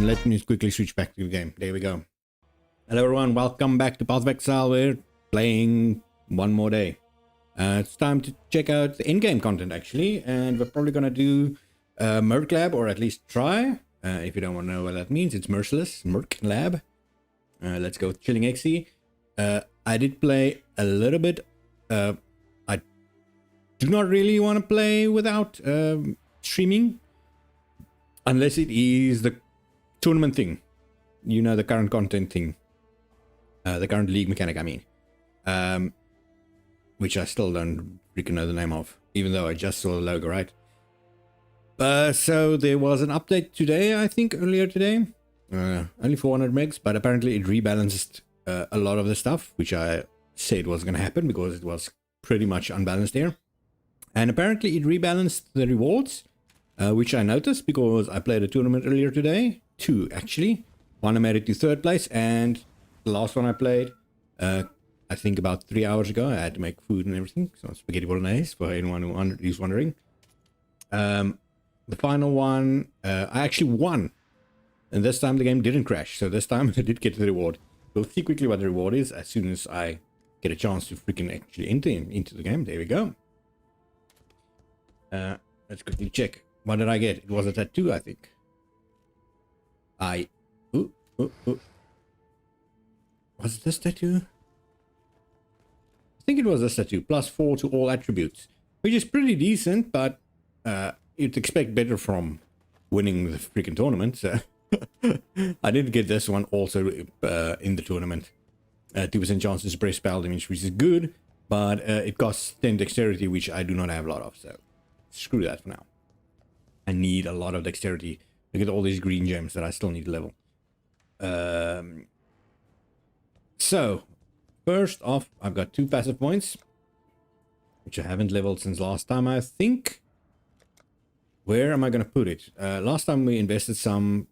let me quickly switch back to the game. There we go. Hello everyone, welcome back to Path of Exile. We're playing one more day. It's time to check out the in-game content actually, and we're probably gonna do Merc Lab, or at least try. If you don't want to know what that means, it's merciless, Merc Lab. Let's go with Chilling XE. I did play a little bit. I do not really want to play without streaming, unless it is the tournament thing, you know, the current content thing, the current league mechanic, I mean, which I still don't freaking know the name of, even though I just saw the logo, right? So there was an update today, I think earlier today, only 400 megs, but apparently it rebalanced a lot of the stuff, which I said was going to happen because it was pretty much unbalanced there. And apparently it rebalanced the rewards, which I noticed because I played a tournament earlier today. Two, actually. One I made it to third place, and the last one I played, I think about 3 hours ago. I had to make food and everything, so spaghetti bolognese for anyone who's wondering. The final one, I actually won. And this time the game didn't crash, so this time I did get the reward. We'll see quickly what the reward is as soon as I get a chance to freaking actually enter into the game. There we go. Let's quickly check. What did I get? It was a tattoo, I think. Was it this tattoo? I think it was this tattoo. +4 to all attributes, which is pretty decent, but you'd expect better from winning the freaking tournament. So I did get this one also in the tournament. 2% chance to spray spell damage, which is good, but it costs 10 dexterity, which I do not have a lot of, so screw that for now. I need a lot of dexterity to get all these green gems that I still need to level. So, first off, I've got 2 passive points, which I haven't leveled since last time, I think. Where am I going to put it? Last time we invested some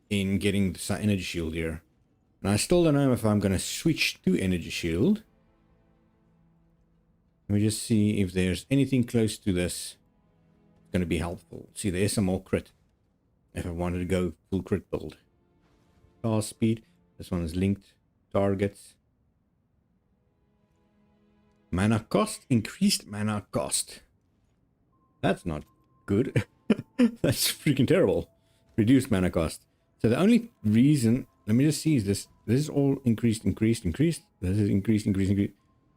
in getting the energy shield here. And I still don't know if I'm going to switch to energy shield. Let me just see if there's anything close to this going to be helpful. See, there's some more crit if I wanted to go full crit build. Cast speed. This one is linked targets. Mana cost. Increased mana cost. That's not good. That's freaking terrible. Reduced mana cost. So the only reason, let me just see, is this is all increased. This is increased.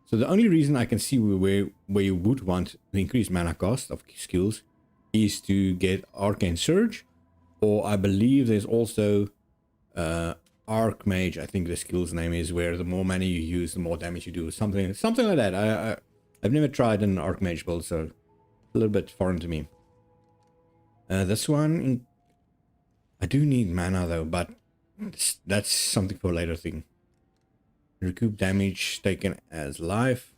So the only reason I can see where you would want the increased mana cost of skills is to get Arcane Surge, or I believe there's also Archmage, I think the skill's name is, where the more mana you use, the more damage you do. Something like that. I've never tried an Archmage build, so it's a little bit foreign to me. This one, I do need mana though, but that's something for a later thing. Recoup damage taken as life.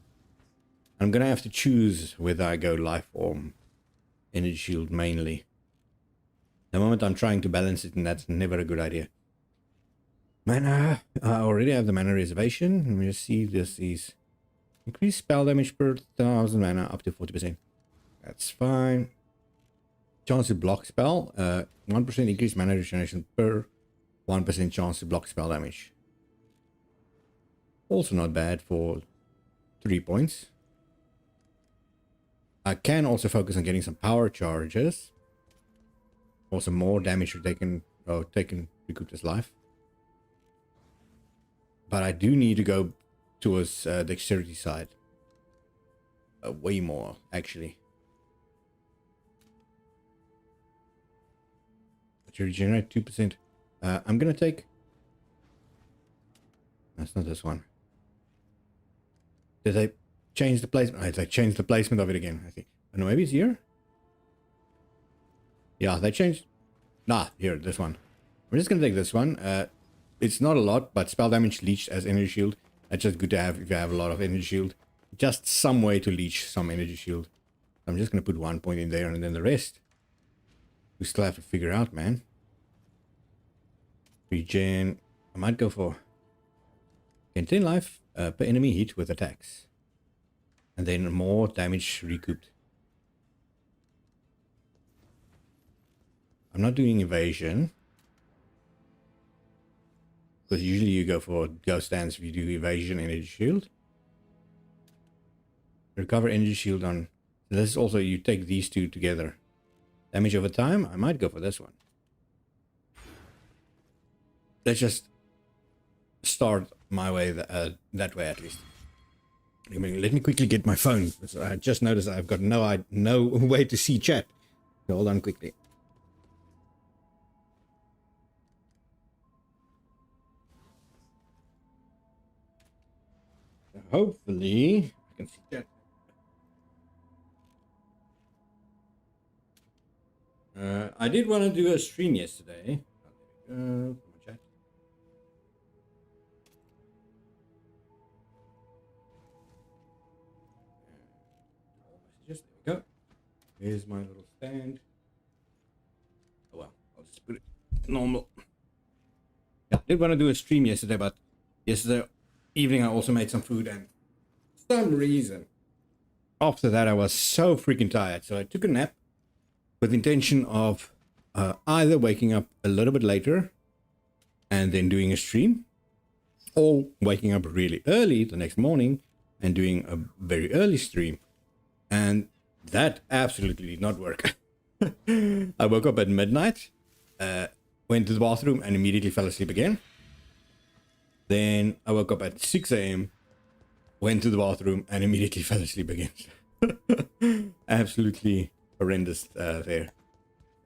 I'm gonna have to choose whether I go life or energy shield mainly. The moment I'm trying to balance it, and that's never a good idea. Mana, I already have the mana reservation. Let me just see if this is increased spell damage per 1000 mana up to 40%. That's fine. Chance to block spell, 1% increased mana regeneration per 1% chance to block spell damage. Also not bad for 3 points. I can also focus on getting some power charges. Also more damage taken recouped as life. But I do need to go towards dexterity side. Way more, actually. But you regenerate 2%. I'm gonna take... That's not this one. Did they change the placement? Oh, they changed the placement of it again, I think. Oh, no, maybe it's here? Yeah, they changed... Nah, here, this one. We're just gonna take this one. It's not a lot, but spell damage leached as energy shield. That's just good to have if you have a lot of energy shield. Just some way to leech some energy shield. I'm just gonna put 1 point in there, and then the rest we still have to figure out, man. Regen. I might go for... Gain 10 life per enemy hit with attacks. And then more damage recouped. I'm not doing evasion. Because usually you go for ghost stance if you do evasion energy shield. Recover energy shield on. So this is also, you take these two together. Damage over time. I might go for this one. Let's just start my way that way at least. Let me quickly get my phone. I just noticed I've got no way to see chat. So hold on quickly. Hopefully I can see chat. I did want to do a stream yesterday. My chat. Messages. There we go. Here's my little stand. Oh well, I'll just put it normal. Yeah, I did want to do a stream yesterday, but yesterday evening I also made some food, and for some reason after that I was so freaking tired, so I took a nap with the intention of either waking up a little bit later and then doing a stream, or waking up really early the next morning and doing a very early stream. And that absolutely did not work. I woke up at midnight, went to the bathroom and immediately fell asleep again. Then I woke up at 6 a.m., went to the bathroom and immediately fell asleep again. Absolutely horrendous there. Let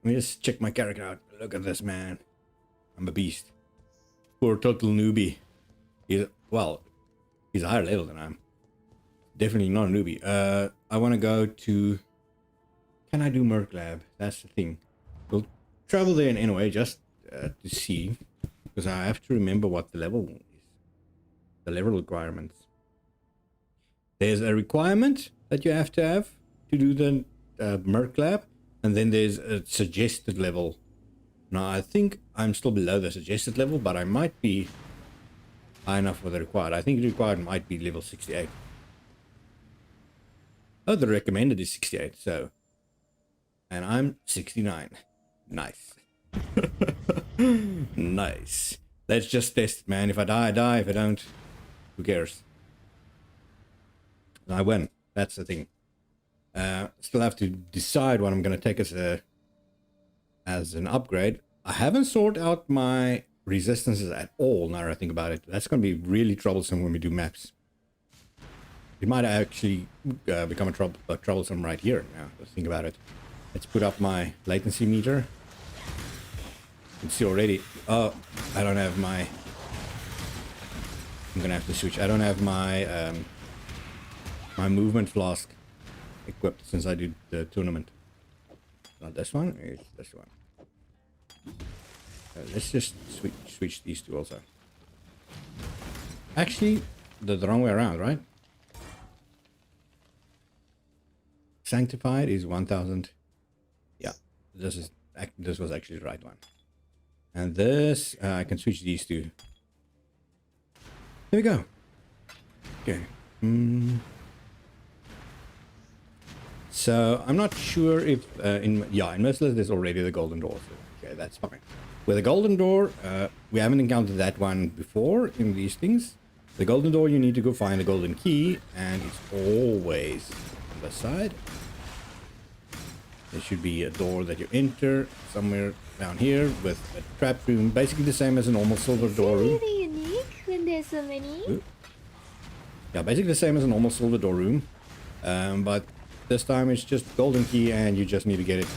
me just check my character out. Look at this, man. I'm a beast. Poor total newbie. He's a higher level than I am. Definitely not a newbie. I want to go to... Can I do Merc Lab? That's the thing. We'll travel there in anyway, just to see. Because I have to remember what the level is. The level requirements. There's a requirement that you have to do the Merc Lab. And then there's a suggested level. Now, I think I'm still below the suggested level, but I might be high enough for the required. I think the required might be level 68. Oh, the recommended is 68, so... And I'm 69. Nice. Nice. Let's just test it, man. If I die, I die. If I don't, who cares? I win. That's the thing. Still have to decide what I'm going to take as an upgrade. I haven't sorted out my resistances at all, now that I think about it. That's going to be really troublesome when we do maps. It might actually become troublesome right here now. Let's think about it. Let's put up my latency meter. You can see already. Oh, I don't have my... I'm going to have to switch. I don't have my my movement flask equipped since I did the tournament. Not this one, it's this one. Let's just switch these two also. Actually, the wrong way around, right? Sanctified is 1000. Yeah, this was actually the right one. And this, I can switch these two. There we go. Okay. So I'm not sure if in Merciless there's already the golden door. So, okay, that's fine. With the golden door, we haven't encountered that one before in these things. The golden door, you need to go find the golden key, and it's always on the side. There should be a door that you enter somewhere down here with a trap room, basically the same as a normal silver door room. Really unique when there's so many. Ooh. Yeah, basically the same as a normal silver door room, but this time it's just golden key, and you just need to get it,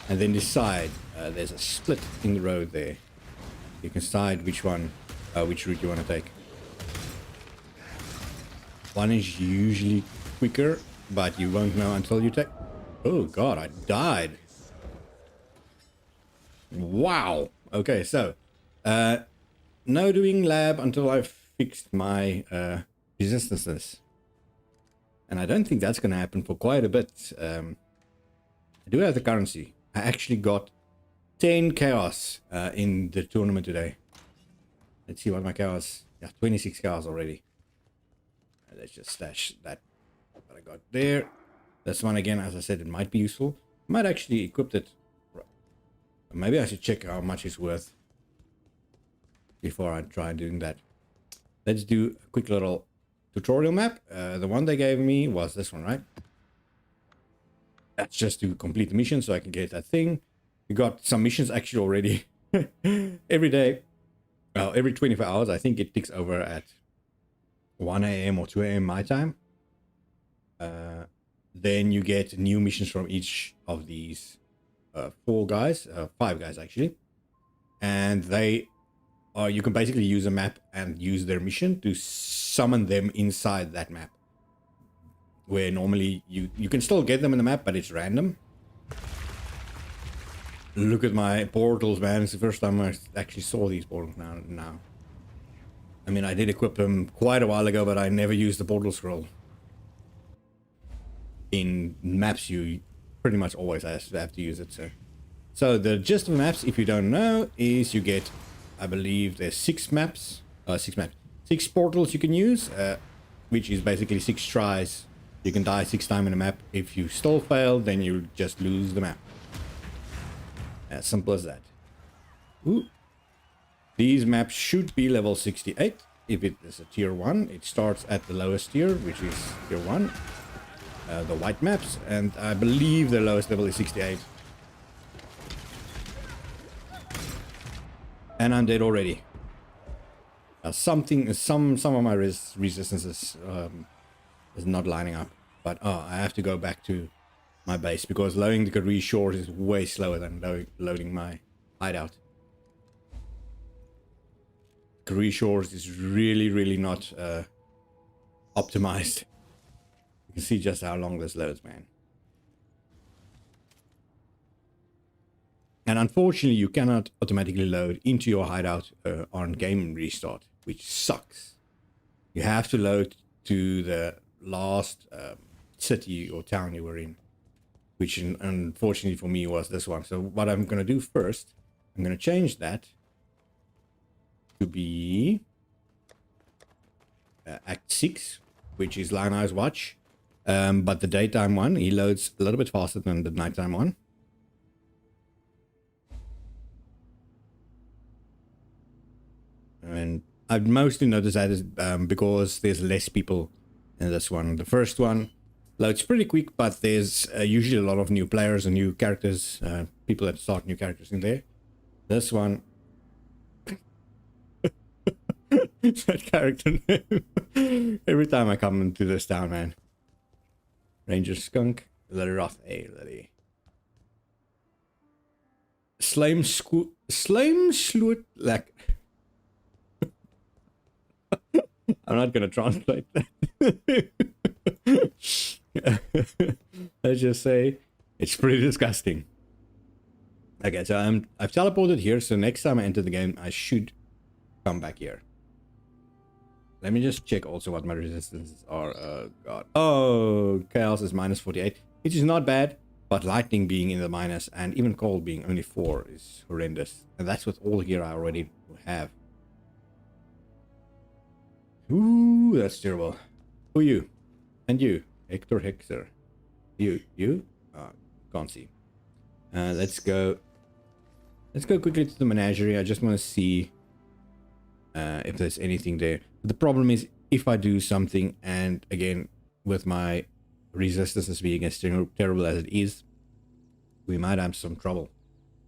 and then decide. There's a split in the road there. You can decide which one, which route you want to take. One is usually quicker, but you won't know until you take... Oh god, I died. Wow. Okay, so no doing lab until I've fixed my resistances. And I don't think that's going to happen for quite a bit. I do have the currency. I actually got 10 chaos in the tournament today. Let's see what my chaos... Yeah, 26 chaos already. Let's just stash that what I got there. This one again, as I said, it might be useful. I might actually equip it. Maybe I should check how much it's worth. before I try doing that. Let's do a quick little tutorial map. The one they gave me was this one, right? That's just to complete the mission so I can get that thing. We got some missions actually already. Every day, well, every 24 hours, I think it ticks over at 1 a.m. or 2 a.m. my time. Then you get new missions from each of these five guys actually. And they are, you can basically use a map and use their mission to summon them inside that map. Where normally you can still get them in the map, but it's random. Look at my portals, man. It's the first time I actually saw these portals now. I mean, I did equip them quite a while ago, but I never used the portal scroll. In maps, you pretty much always have to use it. So the gist of maps, if you don't know, is you get, I believe there's 6 portals you can use, which is basically 6 tries. You can die 6 times in a map. If you still fail, then you just lose the map. As simple as that. Ooh. These maps should be level 68. If it is a tier 1, it starts at the lowest tier, which is tier 1. The white maps, and I believe the lowest level is 68. And I'm dead already. Some of my resistances is not lining up, but I have to go back to my base because loading the GOOO shores is way slower than loading my hideout. GOOO shores is really not optimized. You can see just how long this loads, man. And unfortunately, you cannot automatically load into your hideout on game restart, which sucks. You have to load to the last city or town you were in, which unfortunately for me was this one. So what I'm going to do first, I'm going to change that to be Act 6, which is Lion Eyes Watch. But the daytime one, he loads a little bit faster than the nighttime one. And I've mostly noticed that is because there's less people in this one. The first one loads pretty quick, but there's usually a lot of new players and new characters, people that start new characters in there. This one, that character name. Every time I come into this town, man. Ranger Skunk, Lily Roth, Lily. Slame Sloot, like. I'm not gonna translate that. Let's just say it's pretty disgusting. Okay, so I've teleported here, so next time I enter the game, I should come back here. Let me just check also what my resistances are. God. Oh, chaos is minus 48, which is not bad, but lightning being in the minus and even cold being only 4 is horrendous. And that's with all gear I already have. Ooh, that's terrible. Who are you? And you, Hector Hexer. You? Can't see. Let's go quickly to the menagerie. I just want to see if there's anything there. But the problem is if I do something, and again, with my resistances being as terrible as it is, we might have some trouble.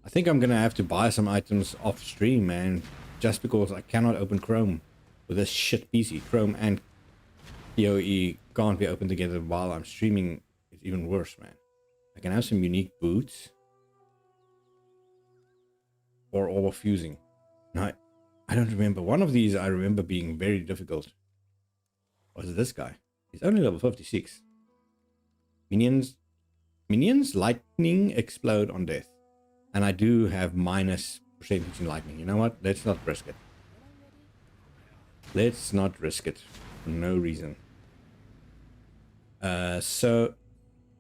I think I'm gonna have to buy some items off stream, man, just because I cannot open Chrome with this shit PC. Chrome and p.o.e can't be open together while I'm streaming. It's even worse, man. I can have some unique boots or orb of fusing. Now, I don't remember. One of these I remember being very difficult. Was it this guy? He's only level 56. Minions, lightning explode on death. And I do have minus percentage in lightning. You know what? Let's not risk it. Let's not risk it for no reason. So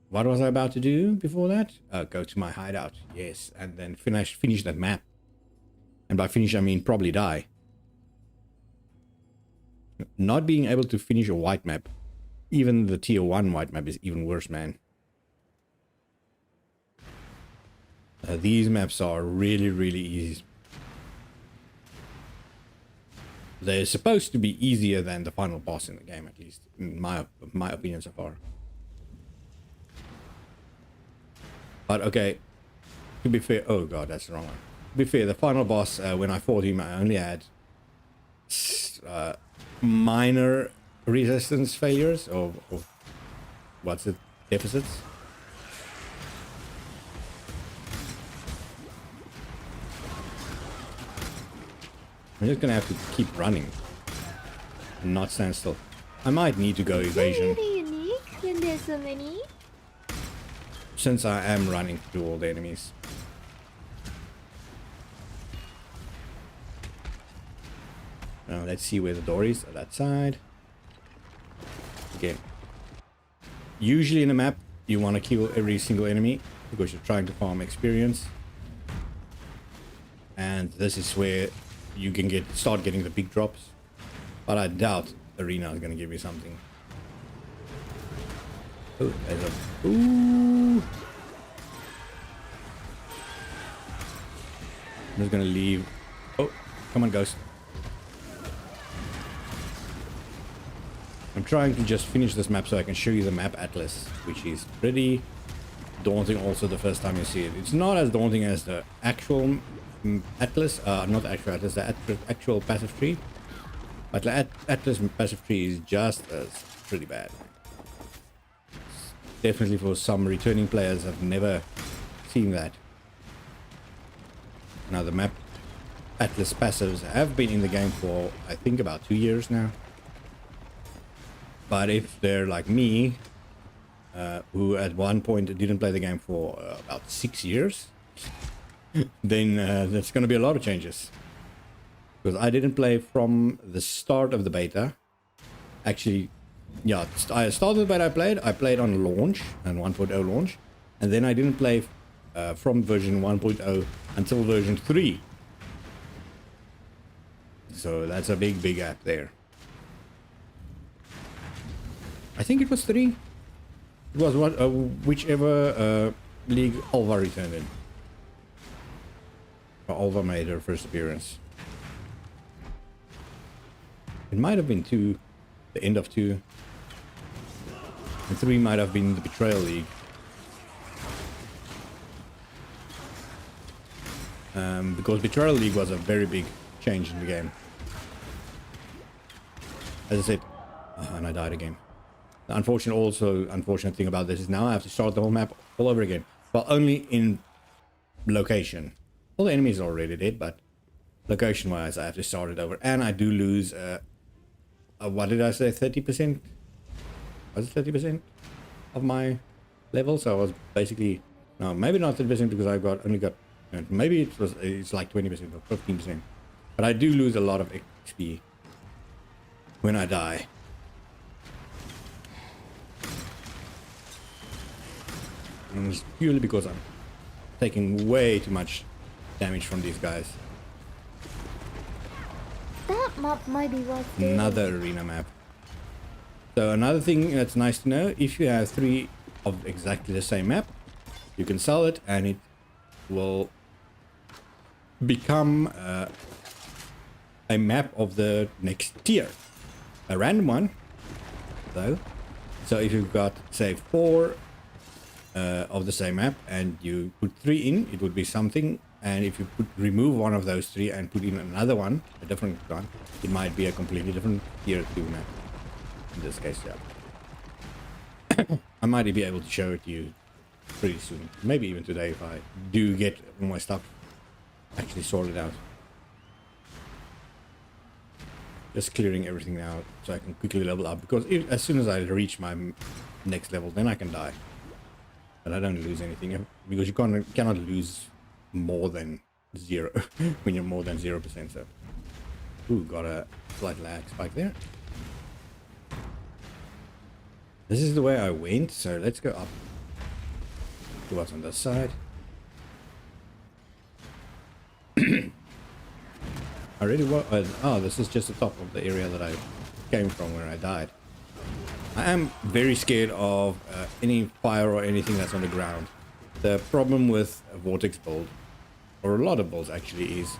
what was I about to do before that? Go to my hideout. Yes, and then finish that map. And by finish, I mean probably die. Not being able to finish a white map, even the tier 1 white map, is even worse, man. These maps are really, really easy. they're supposed to be easier than the final boss in the game, at least in my opinion so far. But okay, to be fair, oh god, that's the wrong one. To be fair, the final boss, when I fought him, I only had minor resistance failures, or what's it, deficits. I'm just gonna have to keep running and not stand still. I might need to go evasion. Is it really unique when there's so many? Since I am running through all the enemies. Now let's see where the door is, on that side. Again. Usually in a map, you want to kill every single enemy because you're trying to farm experience. And this is where you can start getting the big drops. But I doubt Arena is going to give you something. Oh, there's a... Ooh! I'm just going to leave... Oh, come on, Ghost. I'm trying to just finish this map so I can show you the map atlas, which is pretty daunting also the first time you see it. It's not as daunting as the actual atlas, not the actual atlas, the actual passive tree. But the atlas passive tree is just as pretty bad. Definitely for some returning players have never seen that. Now the map atlas passives have been in the game for I think about 2 years now. But if they're like me, who at one point didn't play the game for about 6 years, then there's going to be a lot of changes. Because I didn't play from the start of the beta. Actually, yeah, I started the beta I played on launch, and 1.0 launch. And then I didn't play from version 1.0 until version 3. So that's a big gap there. I think it was 3. It was what, whichever league Alva returned in. Or Alva made her first appearance. It might have been 2, the end of 2. And 3 might have been the Betrayal League. Because Betrayal League was a very big change in the game. As I said, and I died again. The unfortunate thing about this is now I have to start the whole map all over again. But only in location. All the enemies are already dead, but location wise I have to start it over. And I do lose, what did I say, 30%? Was it 30% of my level? So I was basically, no, maybe not 30% because I only got, maybe it's like 20% or 15%. But I do lose a lot of XP when I die. And it's purely because I'm taking way too much damage from these guys. That map might be worth it. Another arena map. So another thing that's nice to know, if you have 3 of exactly the same map, you can sell it and it will become a map of the next tier. A random one, though. So if you've got, say, 4 of the same map and you put 3 in, it would be something. And if you remove one of those 3 and put in another one, a different one, it might be a completely different tier 2 map. In this case, yeah. I might be able to show it to you pretty soon. Maybe even today if I do get my stuff actually sorted out. Just clearing everything out so I can quickly level up. Because as soon as I reach my next level, then I can die. But I don't lose anything. Because you cannot lose more than 0 when you're more than 0%. So, ooh, got a slight lag spike there. This is the way I went, so let's go up to what's on this side. I really want. Oh, this is just the top of the area that I came from where I died. I am very scared of any fire or anything that's on the ground. The problem with a vortex build, or a lot of builds actually, is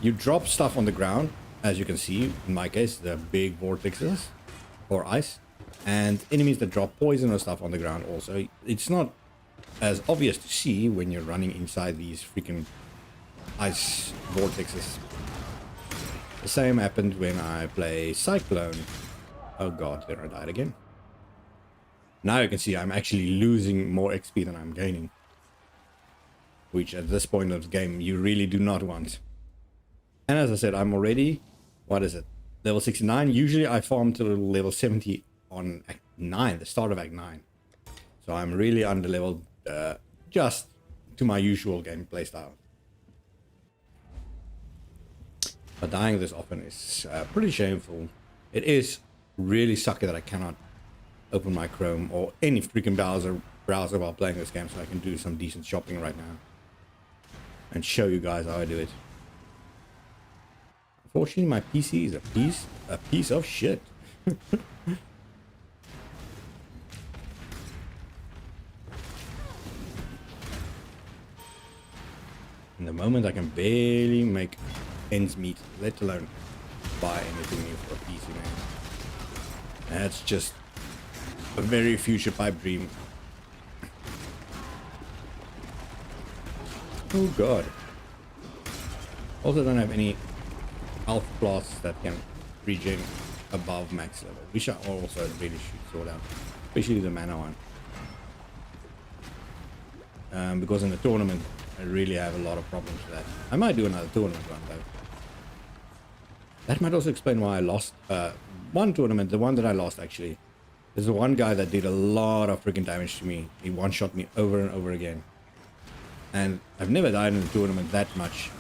you drop stuff on the ground as you can see, in my case, the big vortexes or ice, and enemies that drop poison or stuff on the ground also. It's not as obvious to see when you're running inside these freaking ice vortexes. The same happened when I play Cyclone. Oh god, there I died again. Now you can see I'm actually losing more XP than I'm gaining, which at this point of the game you really do not want. And as I said, I'm already, what is it, level 69. Usually I farm to level 70 on Act 9, the start of Act 9. So I'm really under leveled, just to my usual gameplay style. But dying this often is pretty shameful. It is really sucky that I cannot open my Chrome or any freaking browser while playing this game, so I can do some decent shopping right now and show you guys how I do it. Unfortunately, my PC is a piece of shit. In the moment I can barely make ends meet, let alone buy anything new for a PC, man. That's just a very future pipe dream. Oh god. Also don't have any health plots that can regen above max level, which I also really should sort out, especially the mana one. Because in the tournament I really have a lot of problems with that. I might do another tournament one though. That might also explain why I lost one tournament, the one that I lost actually. There's one guy that did a lot of freaking damage to me. He one-shot me over and over again. And I've never died in a tournament that much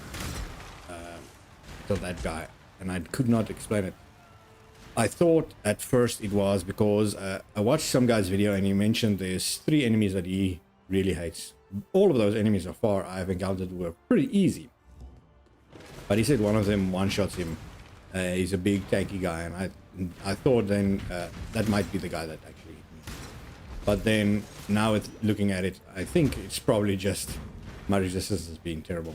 till that guy. And I could not explain it. I thought at first it was because I watched some guy's video and he mentioned there's 3 enemies that he really hates. All of those enemies so far I've encountered were pretty easy. But he said one of them one-shots him. He's a big tanky guy, and I thought then that might be the guy that actually hit me. But then now looking at it, I think it's probably just my resistance is being terrible.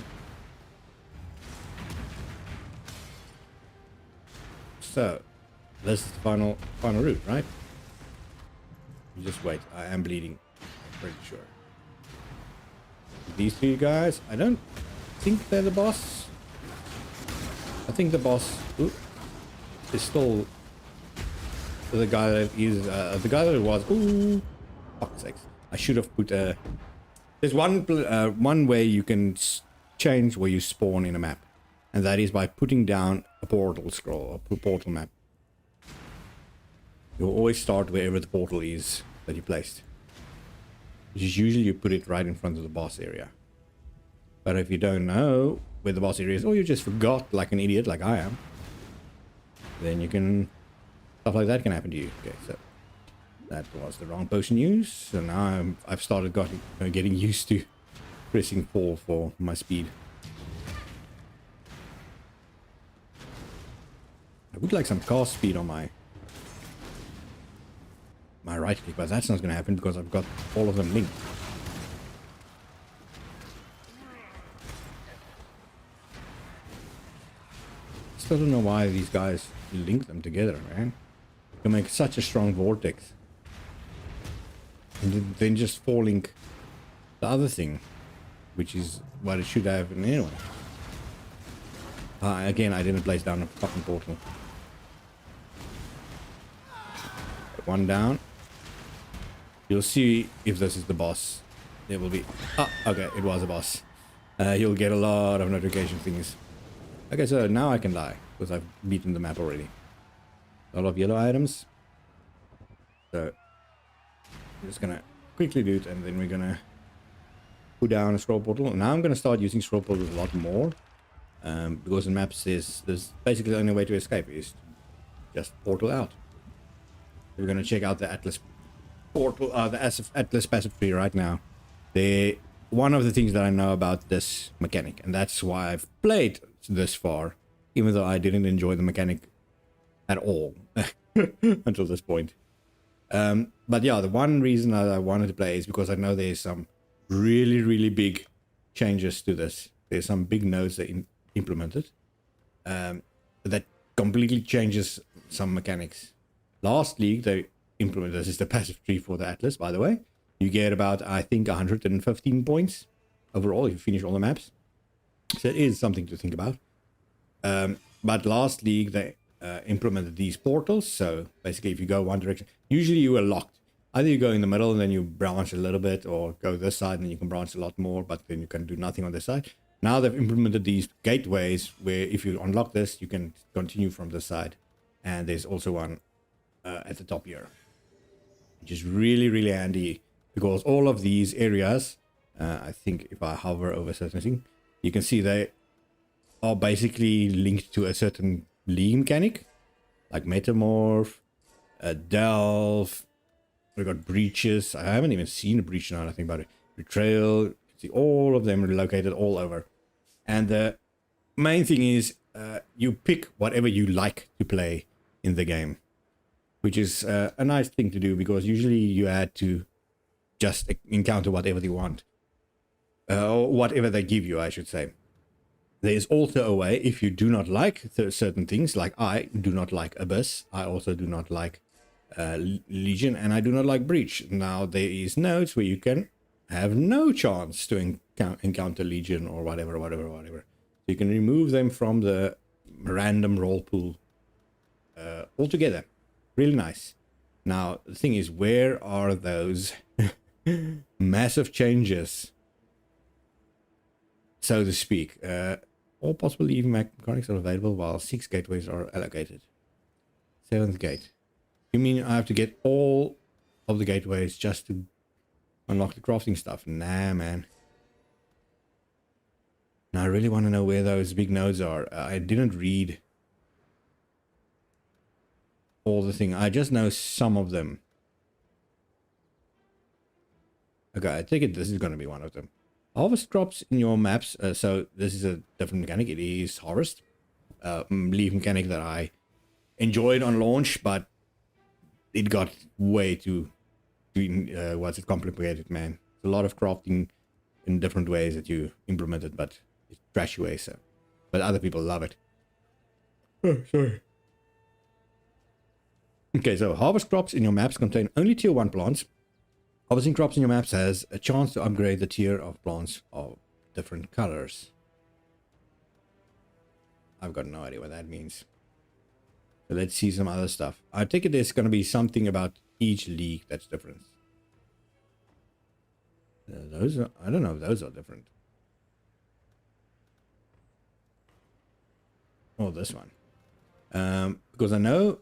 So this is the final route, right? You just wait. I am bleeding, I'm pretty sure. These 3 guys, I don't think they're the boss. I think the boss is still the guy that is the guy that it was. Ooh, fuck's sakes! I should have put a. There's one way you can change where you spawn in a map, and that is by putting down a portal scroll, a portal map. You'll always start wherever the portal is that you placed. Which is usually you put it right in front of the boss area. But if you don't know where the boss area is, or you just forgot like an idiot like I am, then you can, stuff like that can happen to you. Okay, so that was the wrong potion use. So now I've started getting used to pressing 4 for my speed. I would like some cast speed on my right click, but that's not going to happen because I've got all of them linked. Still don't know why these guys link them together, man. You make such a strong vortex, and then just 4 link the other thing, which is what it should have anyway. Again, I didn't place down a fucking portal. One down. You'll see if this is the boss. There will be... Ah, okay, it was a boss. You'll get a lot of notification things. Okay, so now I can die, because I've beaten the map already. A lot of yellow items. So, I'm just gonna quickly do it, and then we're gonna put down a scroll portal. Now I'm gonna start using scroll portals a lot more. Because in maps there's basically the only way to escape is to just portal out. We're gonna check out the Atlas portal, the Atlas passive tree right now. One of the things that I know about this mechanic, and that's why I've played this far, even though I didn't enjoy the mechanic at all until this point. But yeah, the one reason that I wanted to play is because I know there's some really big changes to this. There's some big nodes that implemented that completely changes some mechanics. Last league, they implemented this is the passive tree for the Atlas, by the way. You get about, I think, 115 points overall if you finish all the maps. So it is something to think about. But last league, they implemented these portals. So basically, if you go one direction, usually you are locked. Either you go in the middle and then you branch a little bit, or go this side and then you can branch a lot more, but then you can do nothing on this side. Now they've implemented these gateways where if you unlock this, you can continue from this side. And there's also one at the top here, which is really, really handy because all of these areas, I think if I hover over certain thing, you can see they are basically linked to a certain league mechanic, like Metamorph, Delve. We've got Breaches. I haven't even seen a Breach now, I think about it. Betrayal. You can see all of them are located all over. And the main thing is you pick whatever you like to play in the game, which is a nice thing to do because usually you had to just encounter whatever they want. Or whatever they give you, I should say. There is also a way, if you do not like certain things, like I do not like Abyss, I also do not like Legion, and I do not like Breach. Now, there is nodes where you can have no chance to encounter Legion or whatever. You can remove them from the random roll pool altogether. Really nice. Now, the thing is, where are those massive changes, so to speak? All possible leaving mechanics are available while 6 gateways are allocated. 7th gate. You mean I have to get all of the gateways just to unlock the crafting stuff? Nah, man. Now I really want to know where those big nodes are. I didn't read all the thing. I just know some of them. Okay, I take it this is going to be one of them. Harvest crops in your maps. So this is a different mechanic. It is harvest. Leaf mechanic that I enjoyed on launch, but it got way too complicated, man. It's a lot of crafting in different ways that you implemented, but it's trashy ways. So, but other people love it. Oh, sorry. Okay, so harvest crops in your maps contain only tier 1 plants. Harvesting crops in your maps has a chance to upgrade the tier of plants of different colors. I've got no idea what that means. So let's see some other stuff. I take it there's going to be something about each league that's different. Those are, I don't know if those are different. Oh, this one. Because I know,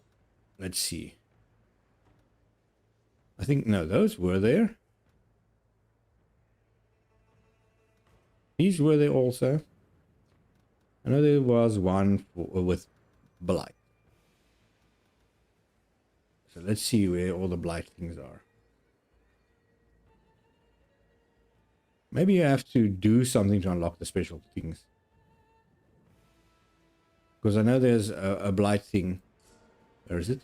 let's see. I think, no, those were there. These were there also. I know there was one with Blight. So let's see where all the Blight things are. Maybe you have to do something to unlock the special things. Because I know there's a Blight thing. Where is it?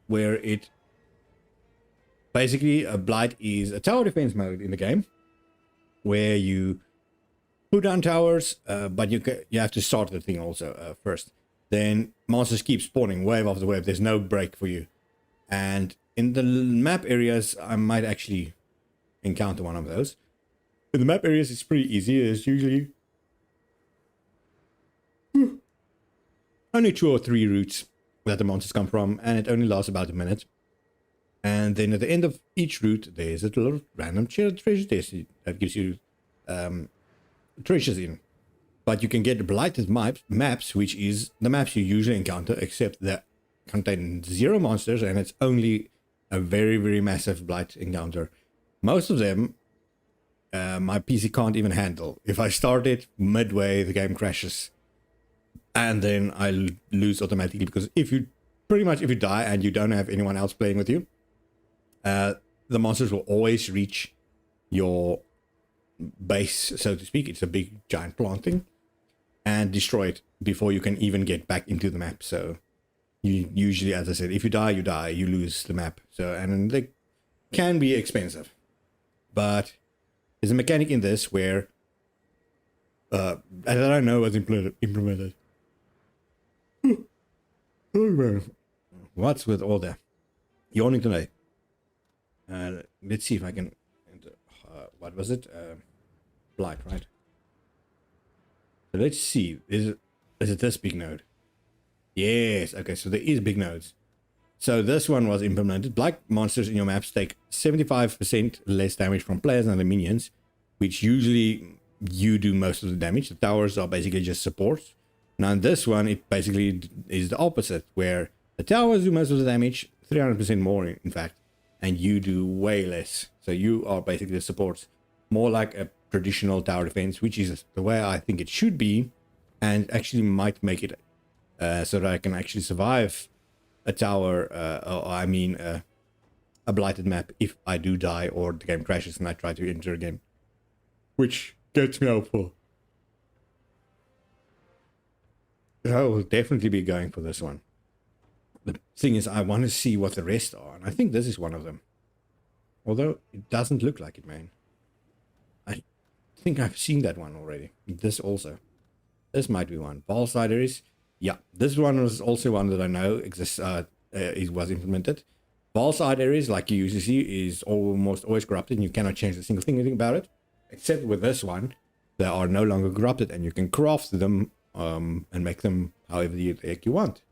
Where it... Basically, a Blight is a tower defense mode in the game. Where you put down towers, but you have to start the thing also first. Then monsters keep spawning wave after wave. There's no break for you. And in the map areas, I might actually encounter one of those. In the map areas, it's pretty easy. There's usually only 2 or 3 routes that the monsters come from, and it only lasts about a minute. And then at the end of each route, there's a little random treasure test that gives you treasures in. But you can get blighted maps, which is the maps you usually encounter, except that contain 0 monsters, and it's only a very, very massive blight encounter. Most of them, my PC can't even handle. If I start it midway, the game crashes. And then I lose automatically, because if you die and you don't have anyone else playing with you, the monsters will always reach your base, so to speak. It's a big giant planting, and destroy it before you can even get back into the map. So you usually, as I said, if you die, you lose the map. So, and they can be expensive, but there's a mechanic in this where that I know was implemented. Oh, man. What's with all the yawning tonight? Let's see if I can. What was it? Blight, right? So let's see. Is it this big node? Yes. Okay, so there is big nodes. So this one was implemented. Blight monsters in your maps take 75% less damage from players and the minions, which usually you do most of the damage. The towers are basically just supports. Now in this one, it basically is the opposite, where the towers do most of the damage, 300% more in fact, and you do way less. So you are basically the supports, more like a traditional tower defense, which is the way I think it should be, and actually might make it so that I can actually survive a tower, or I mean a blighted map if I do die or the game crashes and I try to enter again, which gets me hopeful. I will definitely be going for this one. The thing is, I want to see what the rest are, and I think this is one of them. Although it doesn't look like it, man. I think I've seen that one already. This also. This might be one. Valsideries. Yeah, this one was also one that I know exists. It was implemented. Valsideries, like you usually see, is almost always corrupted, and you cannot change a single thing about it. Except with this one, they are no longer corrupted, and you can craft them and make them however the heck you want.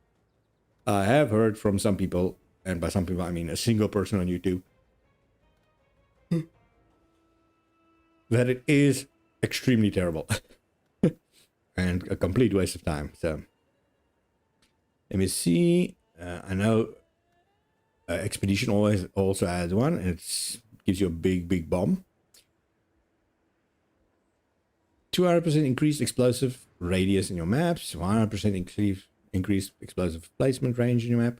I have heard from some people, and by some people I mean a single person on YouTube, that it is extremely terrible and a complete waste of time. So let me see. I know Expedition always also adds one, and it gives you a big bomb. 200% increased explosive radius in your maps, 100% increased explosive placement range in your map.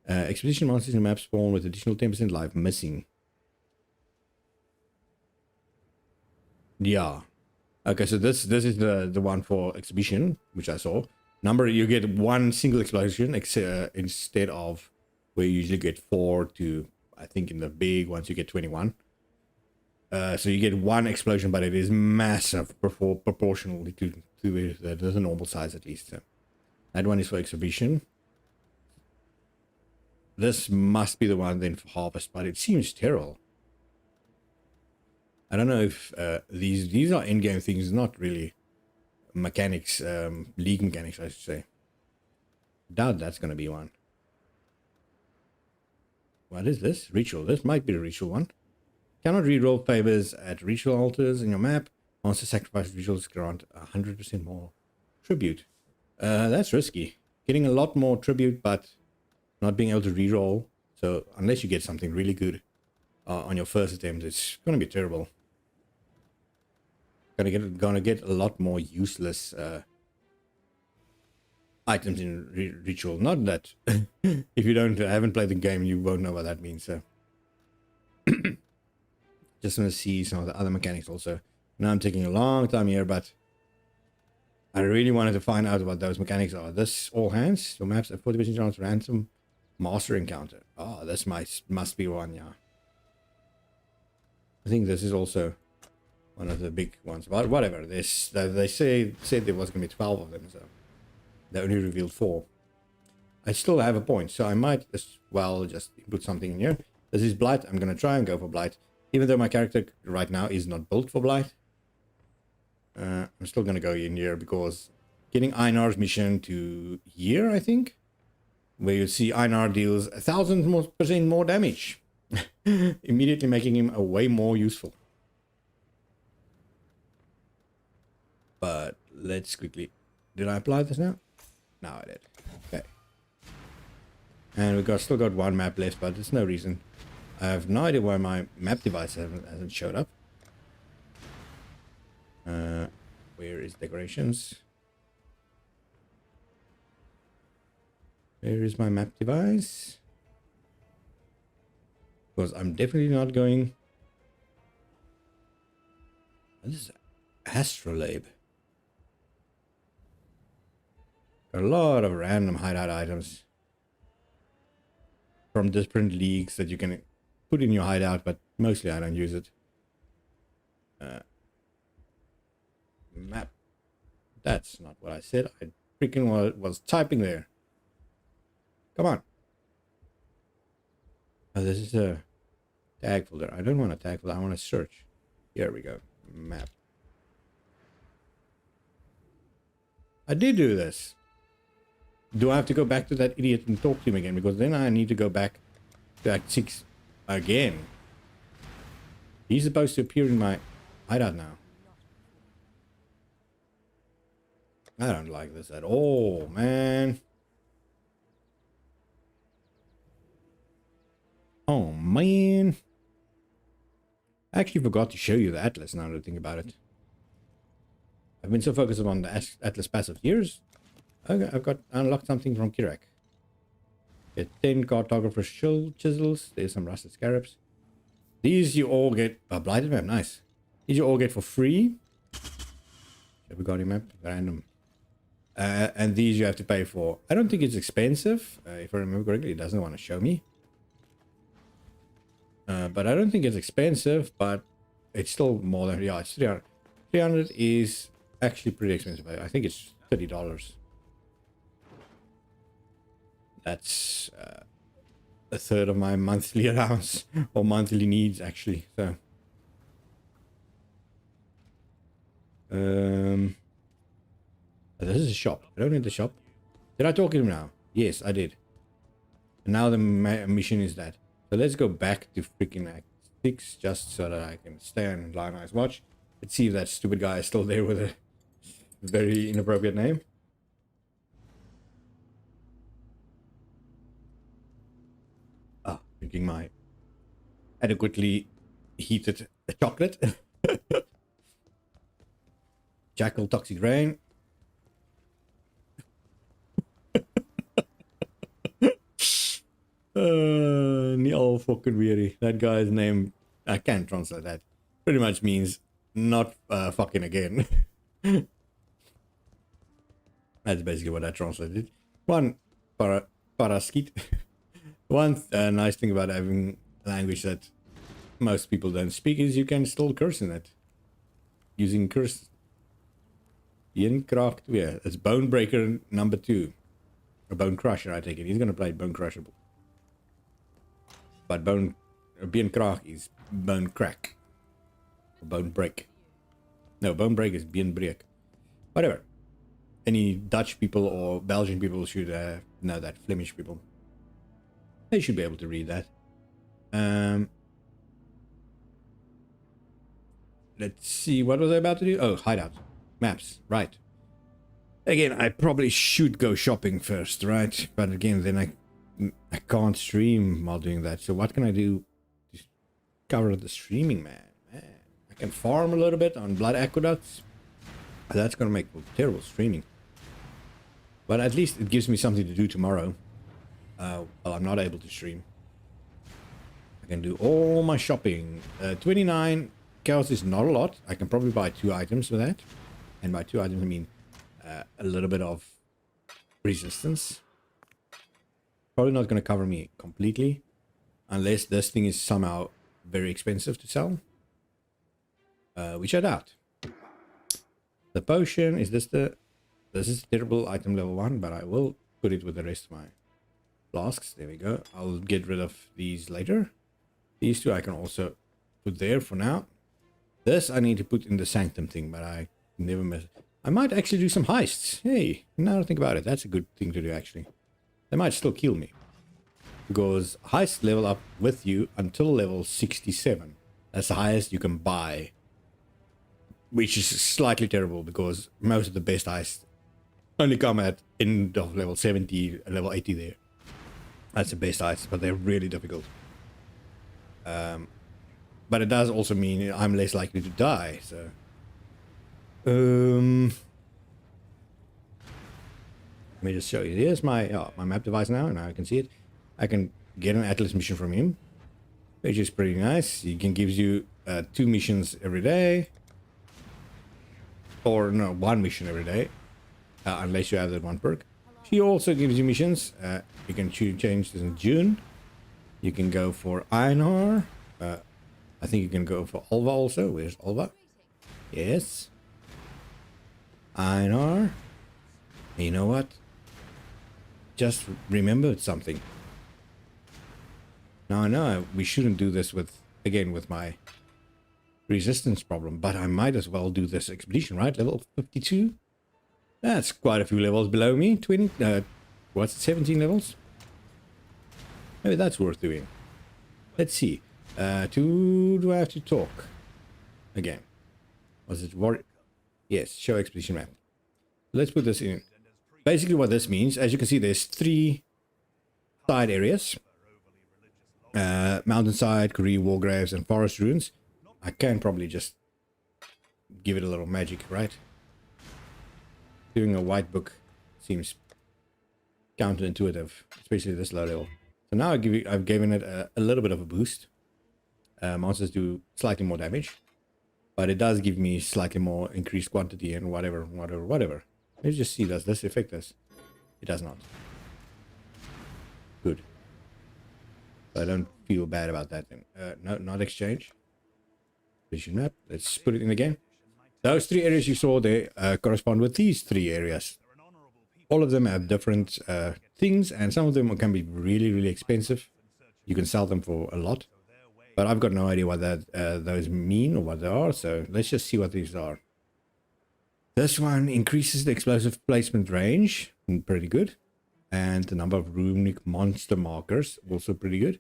Expedition monsters in your map spawn with additional 10% life missing. Yeah. Okay, so this is the one for exhibition, which I saw. You get one single explosion instead of where you usually get 4 to, I think in the big ones you get 21. So you get one explosion, but it is massive proportionally to the normal size at least. So that one is for exhibition. This must be the one then for harvest, but it seems terrible. I don't know if these are in-game things, not really mechanics, league mechanics, I should say. Doubt that's going to be one. What is this? Ritual. This might be a ritual one. Cannot reroll favors at ritual altars in your map. Monster sacrifice rituals grant 100% more tribute. That's risky. Getting a lot more tribute, but not being able to reroll. So unless you get something really good on your first attempt, it's going to be terrible. Gonna get a lot more useless items in ritual. Not that if you haven't played the game, you won't know what that means. So just want to see some of the other mechanics also. Now I'm taking a long time here, but I really wanted to find out what those mechanics are. This all hands. Your maps have 40% chance ransom master encounter. Oh, this must be one, yeah. I think this is also one of the big ones. But whatever. They said there was going to be 12 of them, so they only revealed 4. I still have a point, so I might as well just put something in here. This is Blight. I'm going to try and go for Blight. Even though my character right now is not built for Blight. I'm still going to go in here because getting Einar's mission to here, I think, where you see Einar deals 1,000% more damage, immediately making him a way more useful. But let's quickly... Did I apply this now? No, I did. Okay. And we've still got one map left, but there's no reason. I have no idea why my map device hasn't showed up. Where is decorations? Where is my map device? Because I'm definitely not going... This is Astrolabe. A lot of random hideout items from different leagues that you can put in your hideout, but mostly I don't use it. Map. That's not what I said. I freaking was typing there. Come on. Oh, this is a tag folder. I don't want a tag folder. I want to search. Here we go. Map. I did do this. Do I have to go back to that idiot and talk to him again? Because then I need to go back to Act 6 again. He's supposed to appear in my hideout now. I don't like this at all, man. Oh, man. I actually forgot to show you the Atlas now that I think about it. I've been so focused on the Atlas passive. Here's... I've got unlocked something from Kirak. Get 10 cartographer chisels. There's some rusted scarabs. These you all get... Oh, blighted map. Nice. These you all get for free. Have we got a map? Random. And these you have to pay for. I don't think it's expensive. If I remember correctly, it doesn't want to show me. But I don't think it's expensive, but it's still more than... Yeah, it's 300. 300 is actually pretty expensive. I think it's $30. That's a third of my monthly allowance or monthly needs, actually. So, this is a shop. I don't need the shop. Did I talk to him now? Yes, I did. And now the mission is that. So let's go back to freaking Act 6 just so that I can stay and lie nice watch. Let's see if that stupid guy is still there with a very inappropriate name. Ah, drinking my adequately heated chocolate. Jackal Toxic Rain. Neil fucking weary. That guy's name, I can't translate that. Pretty much means not fucking again. That's basically what I translated. One paraskit. One nice thing about having a language that most people don't speak is you can still curse in it. Using curse. Kracht, yeah, it's Bone Breaker number 2. A Bone Crusher, I take it. He's gonna play Bone Crusher. But Bien Kracht is Bone Crack. Or Bone Break. No, Bone Break is Bien Break. Whatever. Any Dutch people or Belgian people should know that. Flemish people. They should be able to read that. Let's see. What was I about to do? Oh, hideout. Maps. Right. Again, I probably should go shopping first, right? But again, then I can't stream while doing that. So what can I do to cover the streaming, man? I can farm a little bit on blood aqueducts. That's gonna make terrible streaming. But at least it gives me something to do tomorrow. Well, I'm not able to stream. I can do all my shopping. 29 chaos is not a lot. I can probably buy 2 items for that. And by 2 items, I mean a little bit of resistance. Probably not going to cover me completely. Unless this thing is somehow very expensive to sell. Which I doubt. The potion, is this the... This is terrible item level 1, but I will put it with the rest of my flasks. There we go. I'll get rid of these later. These 2 I can also put there for now. This I need to put in the sanctum thing, but I never miss it. I might actually do some heists. Hey, now I think about it, that's a good thing to do actually. They might still kill me. Because heists level up with you until level 67. That's the highest you can buy. Which is slightly terrible because most of the best heists only come at end of level 70, level 80 there. That's the best heists, but they're really difficult. But it does also mean I'm less likely to die, so... Let me just show you. Here's my my map device now, and now I can see it. I can get an Atlas mission from him, which is pretty nice. He gives you 2 missions every day. Or no, 1 mission every day. Unless you have that 1 perk. He also gives you missions. You can change this in June. You can go for Einar. I think you can go for Alva also. Where's Alva? Yes. Einar. You know what? Just remembered something. Now I know we shouldn't do this with, again, with my resistance problem, but I might as well do this expedition, right? Level 52? That's quite a few levels below me. 20, what's it, 17 levels? Maybe that's worth doing. Let's see. Do I have to talk? Again. Was it war? Yes, show expedition map. Let's put this in. Basically what this means, as you can see, there's 3 side areas. Mountainside, Korea, war graves, and forest ruins. I can probably just give it a little magic, right? Doing a white book seems counterintuitive, especially this low level. So now I've given it a little bit of a boost. Monsters do slightly more damage, but it does give me slightly more increased quantity and whatever. Let's just see, does this affect this? It does not. Good. So I don't feel bad about that then. No, not exchange. Vision map. Let's put it in again. Those 3 areas you saw there correspond with these 3 areas. All of them have different things, and some of them can be really, really expensive. You can sell them for a lot. But I've got no idea what those mean or what they are, so let's just see what these are. This one increases the explosive placement range, pretty good. And the number of runic monster markers, also pretty good.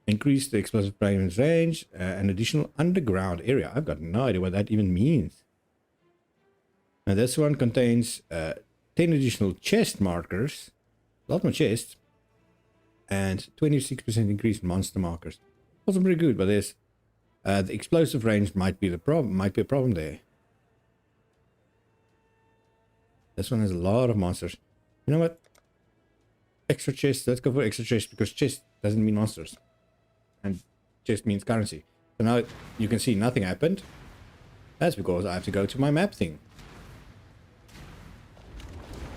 Increase the explosive placement range, an additional underground area. I've got no idea what that even means. Now this one contains 10 additional chest markers, a lot more chests, and 26% increase in monster markers. Also pretty good, but there's the explosive range might be a problem there. This one has a lot of monsters. You know what? Extra chest. Let's go for extra chest because chest doesn't mean monsters, and chest means currency. So now you can see nothing happened. That's because I have to go to my map thing.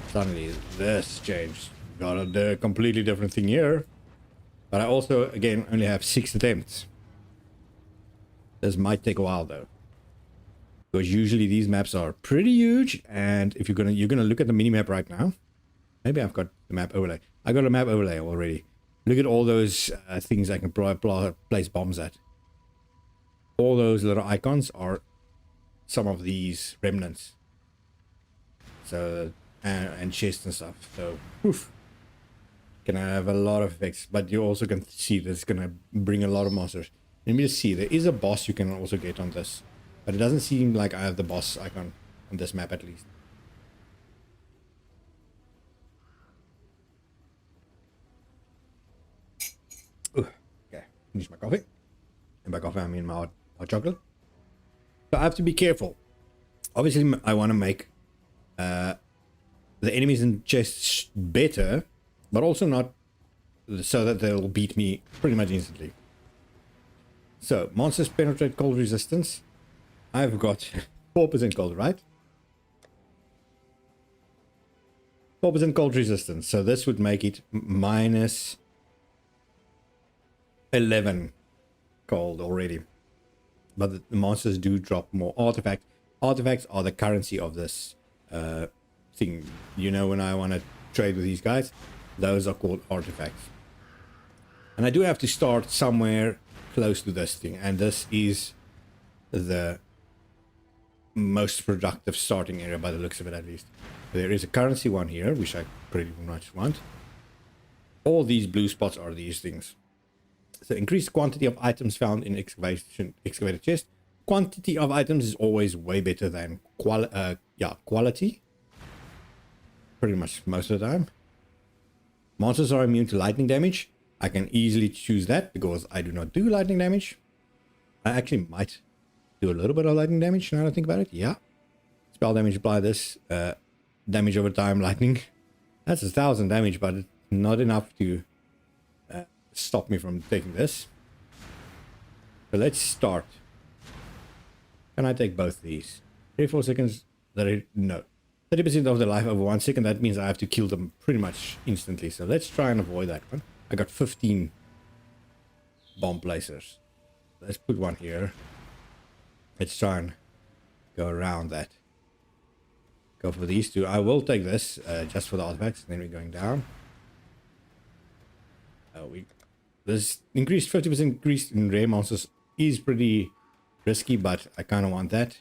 Suddenly this changed. Got a completely different thing here. But I also, again, only have 6 attempts. This might take a while though, because usually these maps are pretty huge. And if you're gonna look at the mini map right now, maybe I've got the map overlay. I got a map overlay already. Look at all those things I can place bombs at. All those little icons are some of these remnants. So and chests and stuff. So, oof. Can have a lot of effects, but you also can see this is gonna bring a lot of monsters. Let me just see, there is a boss you can also get on this, but it doesn't seem like I have the boss icon on this map at least. Ooh, okay, finish my coffee. And by coffee I mean my hot chocolate. So I have to be careful. Obviously I want to make the enemies in chests better, but also not so that they'll beat me pretty much instantly. So, monsters penetrate cold resistance. I've got 4% cold, right? 4% cold resistance. So this would make it minus 11 cold already. But the monsters do drop more artifacts. Artifacts are the currency of this thing. You know, when I want to trade with these guys, those are called artifacts. And I do have to start somewhere close to this thing, and this is the most productive starting area by the looks of it, at least. There is a currency one here, which I pretty much want. All these blue spots are these things. So increased quantity of items found in excavated chest. Quantity of items is always way better than quality. Pretty much most of the time. Monsters are immune to lightning damage. I can easily choose that because I do not do lightning damage. I actually might do a little bit of lightning damage now that I think about it. Yeah. Spell damage, apply this. Damage over time, lightning. That's 1,000 damage, but not enough to stop me from taking this. So let's start. Can I take both these? 34 seconds. No. 30% of the life over 1 second. That means I have to kill them pretty much instantly. So let's try and avoid that one. I got 15 bomb placers. Let's put one here. Let's try and go around that. Go for these two. I will take this just for the artifacts. Then we're going down. This increased 50% increase in rare monsters is pretty risky, but I kind of want that.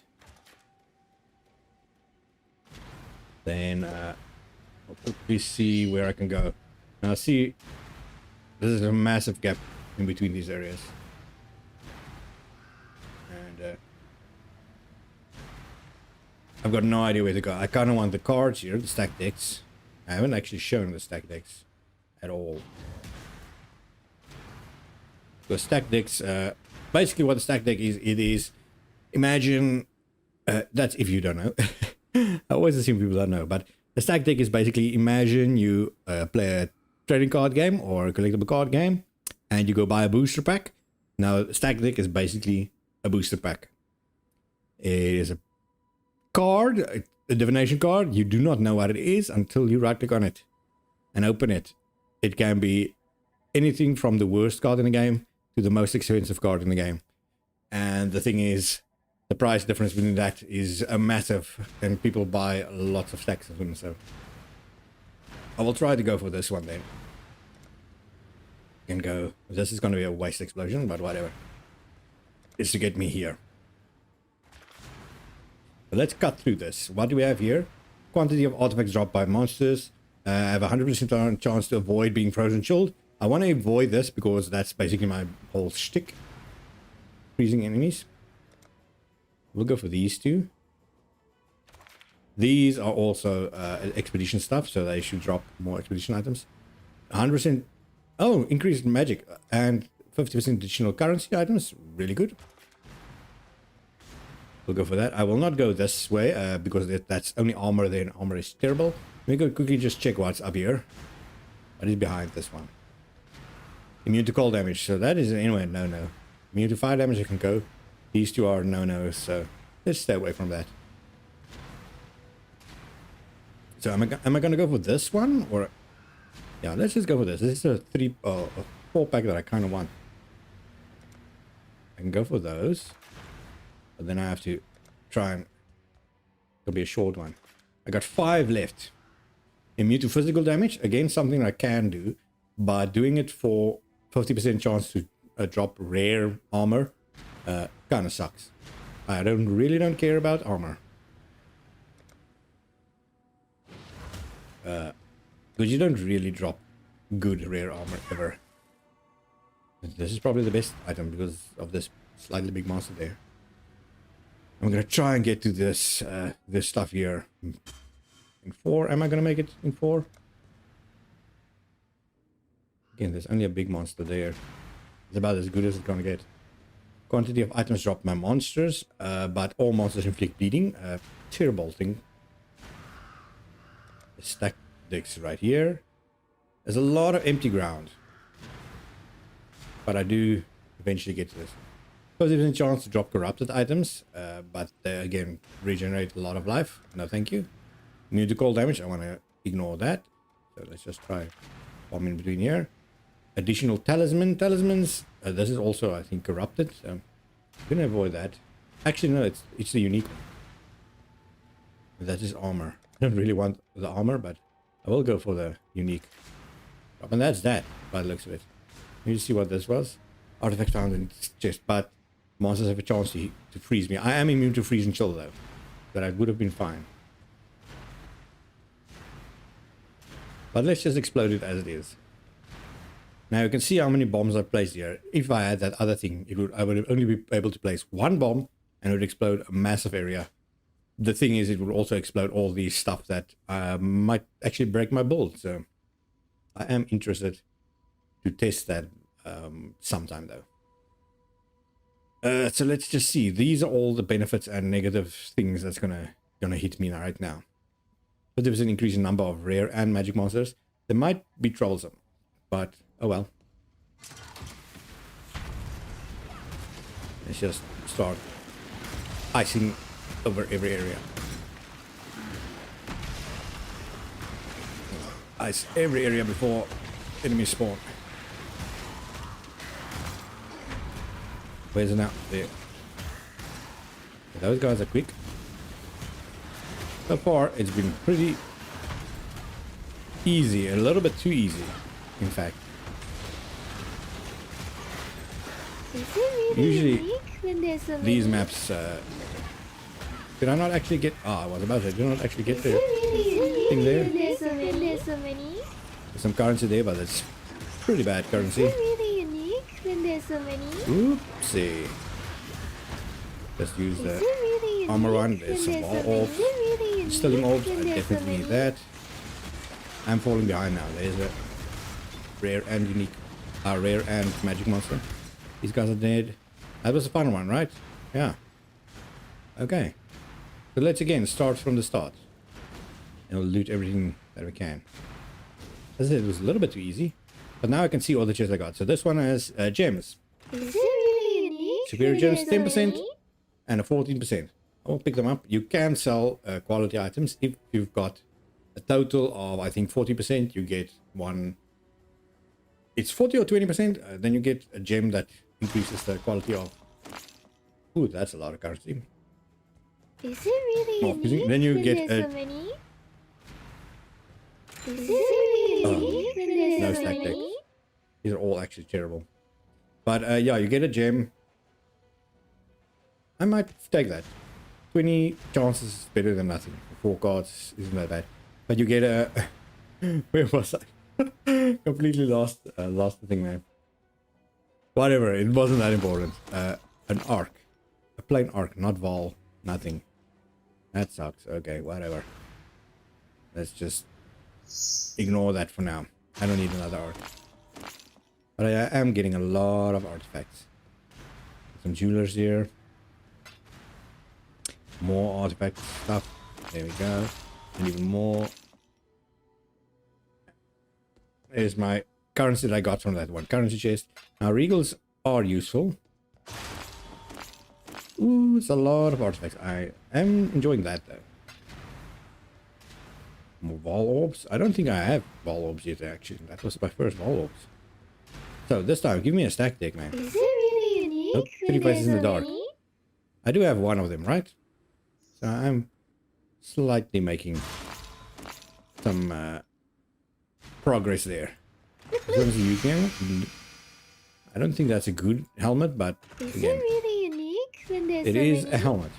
Then I'll quickly see where I can go. Now see, this is a massive gap in between these areas. And I've got no idea where to go. I kind of want the cards here, the stack decks. I haven't actually shown the stack decks at all. The stack decks, basically what the stack deck is, it is, imagine, that's if you don't know. I always assume people don't know, but the stack deck is basically, imagine you play a trading card game or a collectible card game, and you go buy a booster pack. Now, the stack deck is basically a booster pack. It is a card, a divination card. You do not know what it is until you right click on it and open it. It can be anything from the worst card in the game to the most expensive card in the game. And the thing is, the price difference between that is a massive, and people buy lots of stacks of them. So I will try to go for this one then. And go, this is going to be a waste explosion, but whatever. It's to get me here. But let's cut through this. What do we have here? Quantity of artifacts dropped by monsters. I have a 100% chance to avoid being frozen chilled. I want to avoid this because that's basically my whole shtick. Freezing enemies. We'll go for these two. These are also expedition stuff, so they should drop more expedition items. 100%. Oh, increased magic and 50% additional currency items. Really good. We'll go for that. I will not go this way because that's only armor there, and armor is terrible. Let me go quickly just check what's up here. What is behind this one? Immune to cold damage. So that is anyway, no. Immune to fire damage, I can go. These two are no-nos, so let's stay away from that. So am I going to go for this one? Or yeah, let's just go for this. This is a 4 pack that I kind of want. I can go for those. But then I have to try and... It'll be a short one. I got 5 left. Immune to physical damage. Again, something I can do. But doing it for 50% chance to drop rare armor kind of sucks. I really don't care about armor. Because you don't really drop good rare armor ever. This is probably the best item because of this slightly big monster there. I'm gonna try and get to this this stuff here in 4. Am I gonna make it in 4? Again, there's only a big monster there. It's about as good as it's gonna get. Quantity of items dropped by monsters, but all monsters inflict bleeding. Terrible thing. The stack decks right here. There's a lot of empty ground, but I do eventually get to this. 50% chance to drop corrupted items, but they again regenerate a lot of life. No, thank you. Immune to cold damage. I want to ignore that. So let's just try bomb in between here. Additional talismans. This is also, I think, corrupted. So I'm gonna avoid that. Actually, no, it's the unique one. That is armor. I don't really want the armor, but I will go for the unique. And that's that, by the looks of it. Let me see what this was. Artifact found in its chest, but monsters have a chance to freeze me. I am immune to freeze and chill though. That I would have been fine. But let's just explode it as it is. Now you can see how many bombs I placed here. If I had that other thing, I would only be able to place 1 bomb and it would explode a massive area. The thing is, it would also explode all these stuff that might actually break my build. So I am interested to test that sometime though. So let's just see. These are all the benefits and negative things that's gonna hit me right now. But there's an increase in number of rare and magic monsters. They might be troublesome, but oh well. Let's just start icing over every area. Ice every area before enemies spawn. Where's it now? There. Those guys are quick. So far, it's been pretty easy, a little bit too easy, in fact. Is it really Usually, unique when there's so these many? maps, did I not actually get... Oh, I was about to. Did I not actually get the thing there? There's so many. There's some currency there, but it's pretty bad Is currency. it really unique when there's so many? Oopsie. Just use Is the it really unique armor one. when There's some there's wall so many? orbs. Is it really unique Instilling orbs. I when there's so definitely need many? that. I'm falling behind now. There's a rare and unique, rare and magic monster. These guys are dead. That was a fun one, right? Yeah. Okay. So let's again start from the start. And we'll loot everything that we can. As I said, it was a little bit too easy. But now I can see all the chests I got. So this one has gems. Is it really unique? Superior when gems, there's so 10%. many? And a 14%. I will pick them up. You can sell quality items if you've got a total of, I think, 40%. You get one. It's 40 or 20%. Then you get a gem that increases the quality of. Ooh, that's a lot of currency. Is it really Oh, unique? then you when get there's a- so many? Is it really unique when there's No so stack many? decks. These are all actually terrible. But yeah, you get a gem. I might take that. 20 chances is better than nothing. 4 cards isn't that bad. But you get a... Where was I? Completely lost the thing there. Whatever, it wasn't that important. An arc. A plain arc, not vol. Nothing. That sucks. Okay, whatever. Let's just ignore that for now. I don't need another arc. But I am getting a lot of artifacts. Some jewelers here. More artifact stuff. There we go. And even more. There's my currency that I got from that one. Currency chest. Now, regals are useful. Ooh, it's a lot of artifacts. I am enjoying that, though. More wall orbs. I don't think I have wall orbs yet, actually. That was my first wall orbs. So, this time, give me a stack deck, man. Is it really unique? Nope, when 3 places there's in the so dark. many? I do have one of them, right? So, I'm slightly making some progress there. This one's a unique. I don't think that's a good helmet, but Is again, it really unique when there's it so is many? a helmet.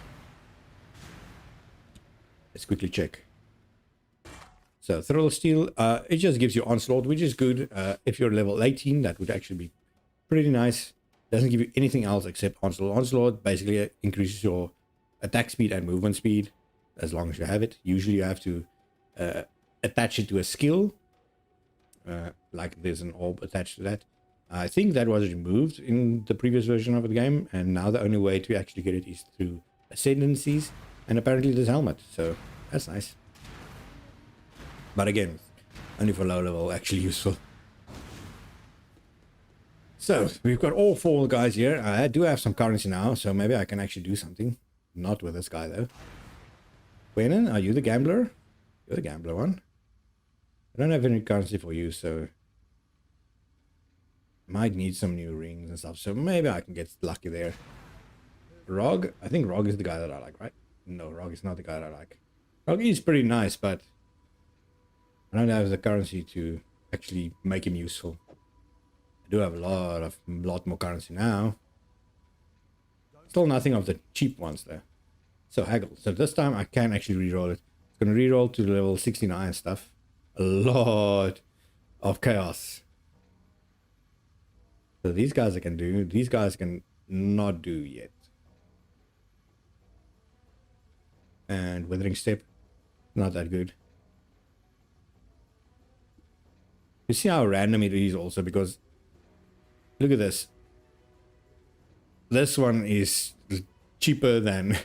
Let's quickly check. So Thrill Steel, it just gives you Onslaught, which is good. If you're level 18, that would actually be pretty nice. Doesn't give you anything else except Onslaught. Onslaught basically increases your attack speed and movement speed, as long as you have it. Usually you have to attach it to a skill. Like there's an orb attached to that. I think that was removed in the previous version of the game, and now the only way to actually get it is through ascendancies, and apparently this helmet, so that's nice. But again, only for low level, actually useful. So, we've got all 4 guys here. I do have some currency now, so maybe I can actually do something. Not with this guy, though. Quenan, are you the gambler? You're the gambler one. I don't have any currency for you, so... might need some new rings and stuff, so maybe I can get lucky there. Rog? I think Rog is the guy that I like, right? No, Rog is not the guy that I like. Rog is pretty nice, but... I don't have the currency to actually make him useful. I do have a lot more currency now. Still nothing of the cheap ones though. So haggle. So this time I can actually reroll it. It's gonna reroll to level 69 stuff. A lot of chaos. So these guys I can do. These guys can not do yet. And Withering Step, not that good. You see how random it is also, because look at this. This one is cheaper than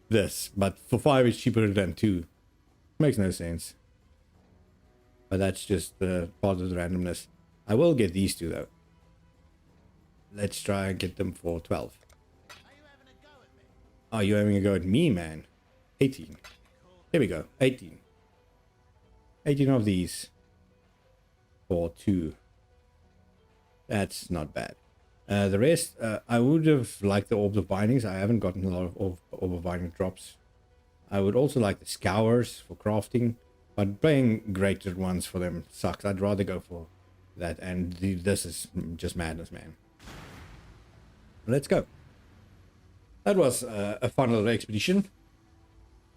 this, but for 5 it's cheaper than 2. Makes no sense. But that's just part of the randomness. I will get these 2 though. Let's try and get them for 12. Are you having a go at me, man? 18. Here we go. 18. 18 of these. For 2. That's not bad. The rest, I would have liked the Orbs of Bindings. I haven't gotten a lot of Orb of Binding drops. I would also like the scours for crafting, but playing graded ones for them sucks. I'd rather go for that, and this is just madness, man. Let's go. That was a fun little expedition.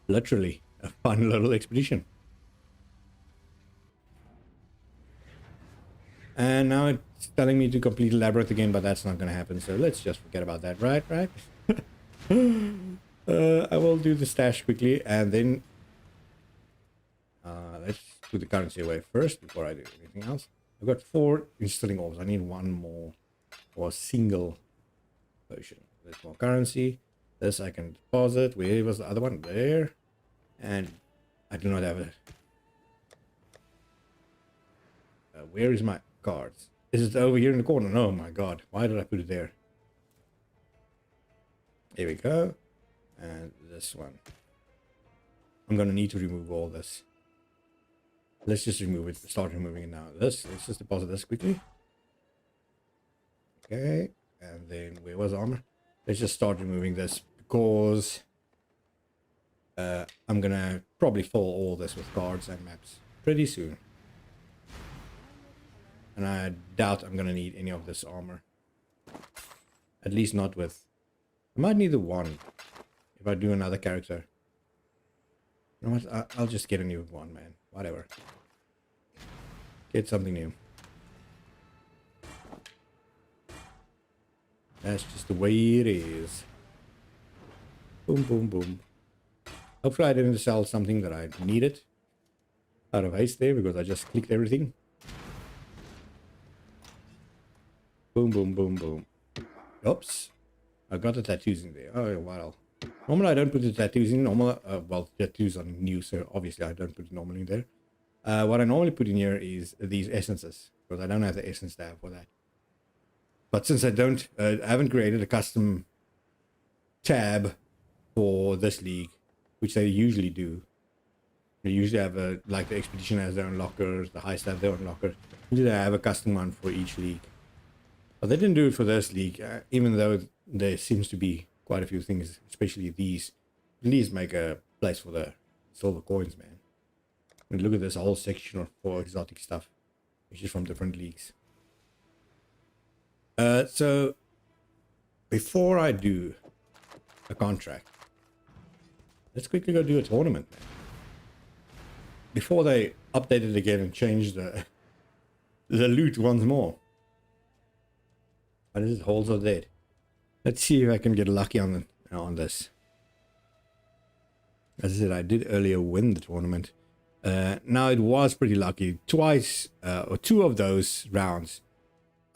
Literally, a fun little expedition. And now it's telling me to complete the labyrinth again, but that's not going to happen, so let's just forget about that, right? I will do the stash quickly, and then let's put the currency away first before I do anything else. I've got 4 instilling orbs. I need 1 more or a single potion. There's more currency. This I can deposit. Where was the other one? There. And I do not have it. Where is my cards? Is it over here in the corner? Oh my god. Why did I put it there? There we go. And this one. I'm going to need to remove all this. Let's just remove it. Start removing it now. Let's just deposit this quickly. Okay. And then where was armor? Let's just start removing this because I'm going to probably fill all this with cards and maps pretty soon. And I doubt I'm going to need any of this armor. At least not with... I might need the 1 if I do another character. You know what? I'll just get a new 1, man. Whatever. Get something new. That's just the way it is. Boom, boom, boom. Hopefully I didn't sell something that I needed out of haste there because I just clicked everything. Boom, boom, boom, boom. Oops. I got the tattoos in there. Oh, wow. Normally I don't put the tattoos in. Well, tattoos are new, so obviously I don't put it normally in there. What I normally put in here is these essences, because I don't have the essence tab for that. But since I haven't created a custom tab for this league, which they usually do. They usually have like the expedition has their own lockers, the heist have their own lockers. Usually they have a custom one for each league. But they didn't do it for this league, even though there seems to be quite a few things, especially these. These make a place for the silver coins, man. And look at this whole section for exotic stuff, which is from different leagues. So before I do a contract, let's quickly go do a tournament, man. Before they update it again and change the loot once more. What is it? Holes are dead. Let's see if I can get lucky on this. As I said, I did earlier win the tournament. Now it was pretty lucky. Twice, or 2 of those rounds,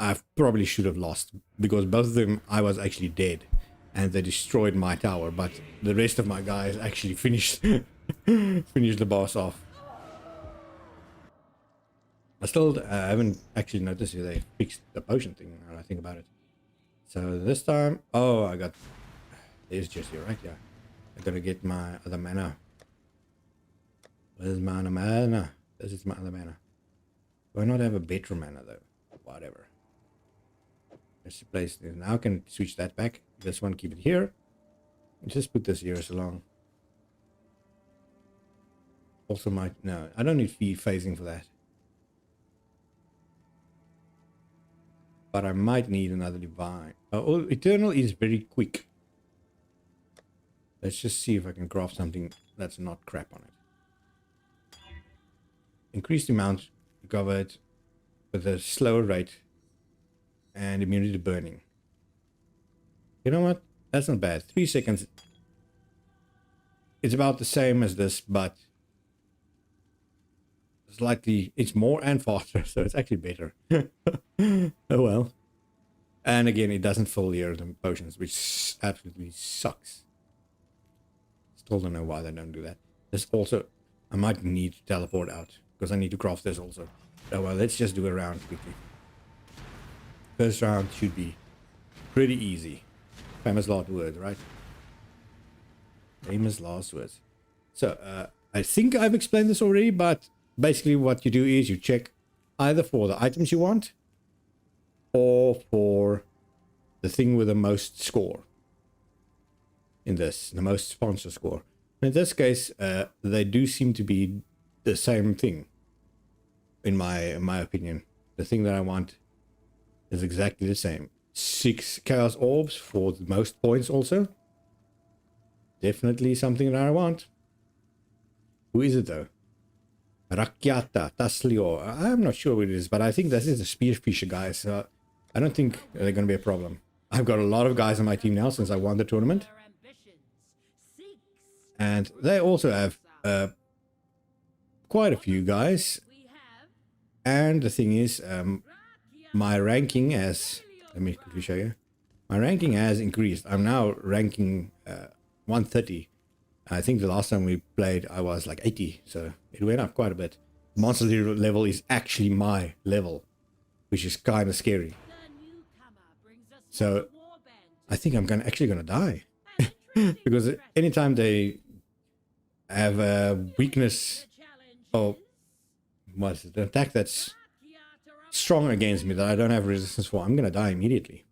I probably should have lost because both of them I was actually dead, and they destroyed my tower. But the rest of my guys actually finished finished the boss off. I still haven't actually noticed if they fixed the potion thing now I think about it. So this time, oh, I got, there's Jesse, right? Yeah. I gotta get my other mana. Where's my other mana? This is my other mana. Do I not have a better mana though? Whatever. Let's replace this. Now I can switch that back. This one, keep it here. Just put this here as long. Also might, no, I don't need phasing for that. But I might need another divine. Oh, Eternal is very quick. Let's just see if I can craft something that's not crap on it. Increase the amount recovered with a slower rate and immunity to burning. You know what? That's not bad. 3 seconds. It's about the same as this, but slightly, it's more and faster, so it's actually better. Oh well. And again, it doesn't fill here the potions, which absolutely sucks. Still don't know why they don't do that. This also, I might need to teleport out because I need to craft this also. Oh well, let's just do a round quickly. First round should be pretty easy. Famous last words, right? Famous last words. So, I think I've explained this already, but basically what you do is you check either for the items you want or for the thing with the most score. In this, the most sponsor score. In this case, they do seem to be the same thing. In my opinion, the thing that I want is exactly the same. 6 chaos orbs for the most points also. Definitely something that I want. Who is it though? Rakyata Taslio. I'm not sure what it is, but I think this is a spearfisher guy, so I don't think they're going to be a problem. I've got a lot of guys on my team now since I won the tournament. And they also have quite a few guys. And the thing is, my ranking has... Let me quickly show you. My ranking has increased. I'm now ranking 130. I think the last time we played, I was like 80. So it went up quite a bit. Monster level is actually my level, which is kind of scary. So I think I'm actually gonna die. Because anytime they have a weakness or what's it, an attack that's strong against me that I don't have resistance for, I'm gonna die immediately.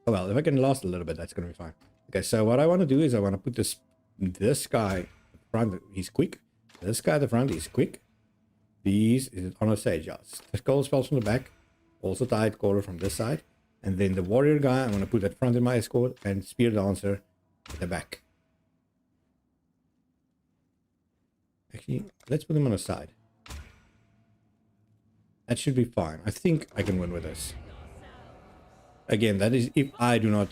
Oh well, if I can last a little bit, that's gonna be fine. Okay, so what I want to do is I want to put this guy at the front, he's quick. This guy at the front is quick. These is on a stage, yeah. The skull spells from the back, also tied caller from this side. And then the warrior guy, I'm gonna put at front in my escort, and spear dancer at the back. Actually, let's put him on the side. That should be fine. I think I can win with this. Again, that is if I do not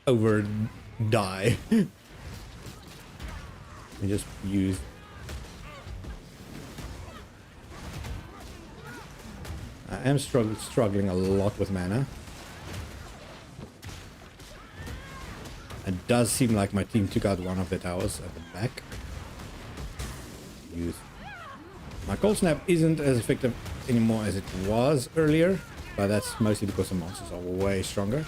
over die. I just use... I am struggling a lot with mana. It does seem like my team took out one of the towers at the back. Use. My cold snap isn't as effective anymore as it was earlier, but that's mostly because the monsters are way stronger.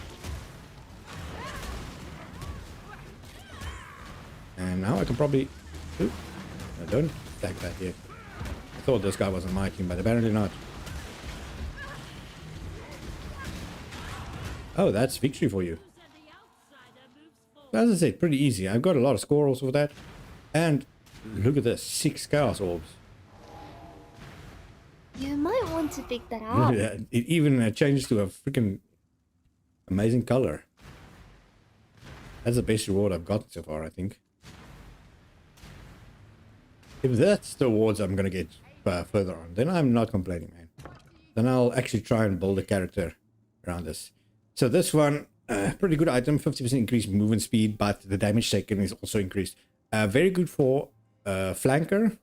And now I can probably... Ooh, I don't attack that yet. I thought this guy was on my team, but apparently not. Oh, that's victory for you. As I said, pretty easy. I've got a lot of score also for that. And look at this, 6 chaos orbs. You might want to pick that up. It even changes to a freaking amazing color. That's the best reward I've got so far, I think. If that's the awards I'm gonna get further on, then I'm not complaining, man. Then I'll actually try and build a character around this. So this one, pretty good item, 50% increased movement speed, but the damage taken is also increased. Very good for flanker,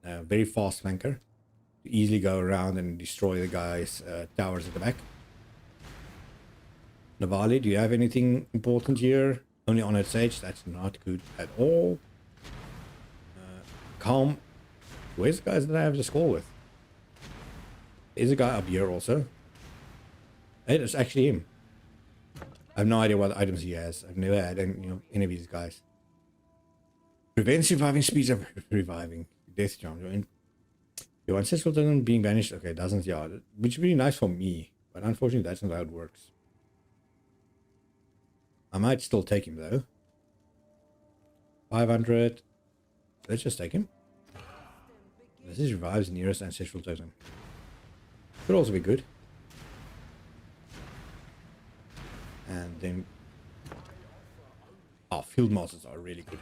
very fast flanker. To easily go around and destroy the guy's towers at the back. Navali, do you have anything important here? Only on its edge, that's not good at all. Calm. Where's the guys that I have to score with? There's a guy up here also. Hey, it's actually him. I have no idea what items he has. I've never had any of these guys. Prevents reviving speeds of reviving. Death charm. Your ancestral totem being banished. Okay, doesn't, yeah. Which would be nice for me. But unfortunately, that's not how it works. I might still take him though. 500. Let's just take him. This is revives nearest ancestral totem. Could also be good. And then... Oh, field masters are really good.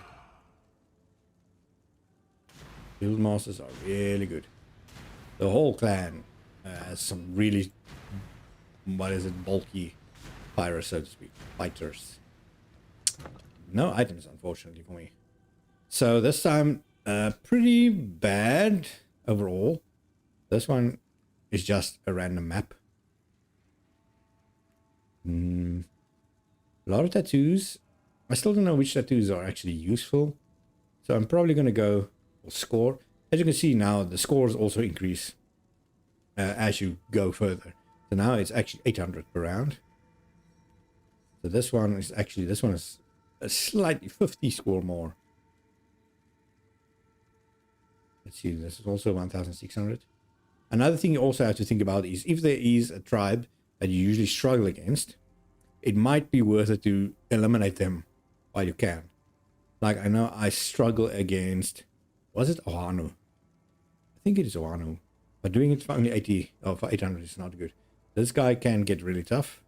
Field masters are really good. The whole clan has some really... What is it? Bulky pirates, so to speak. Fighters. No items, unfortunately, for me. So this time, pretty bad overall. This one is just a random map. A lot of tattoos. I still don't know which tattoos are actually useful. So I'm probably going to go for score. As you can see now, the scores also increase as you go further. So now it's actually 800 per round. So this one is a slightly 50 score more. Let's see, this is also 1,600. Another thing you also have to think about is if there is a tribe that you usually struggle against, it might be worth it to eliminate them while you can. Like, I know I struggle against, was it Ohanu? I think it is Ohanu. But doing it for only 80 or for 800 is not good. This guy can get really tough.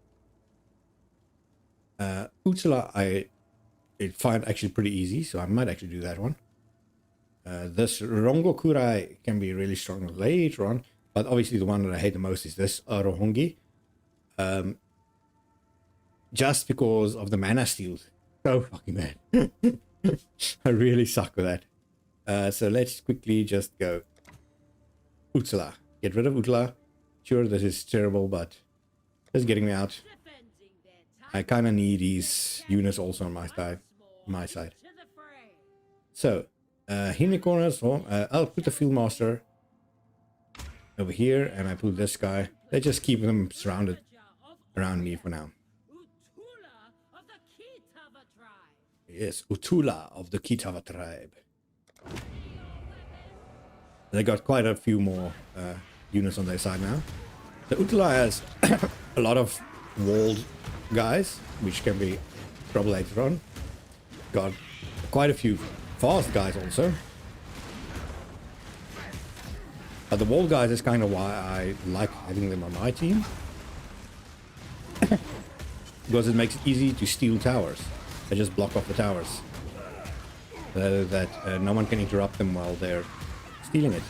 Utsula I find actually pretty easy, so I might actually do that one. This Rongo Kurai can be really strong later on, but obviously the one that I hate the most is this Rohongi. Just because of the mana steals. So fucking bad. I really suck with that. So let's quickly just go Utsula. Get rid of Utsula. Sure, this is terrible, but it's getting me out. I kind of need these units also on my side. So, in the corners, I'll put the Field Master over here, and I put this guy. Let's just keep them surrounded around me for now. Yes, Utula of the Kitava tribe. They got quite a few more units on their side now. The Utula has a lot of walled guys, which can be trouble later on. Got quite a few fast guys also. But the walled guys is kind of why I like having them on my team. Because it makes it easy to steal towers. I just block off the towers. So that no one can interrupt them while they're stealing it.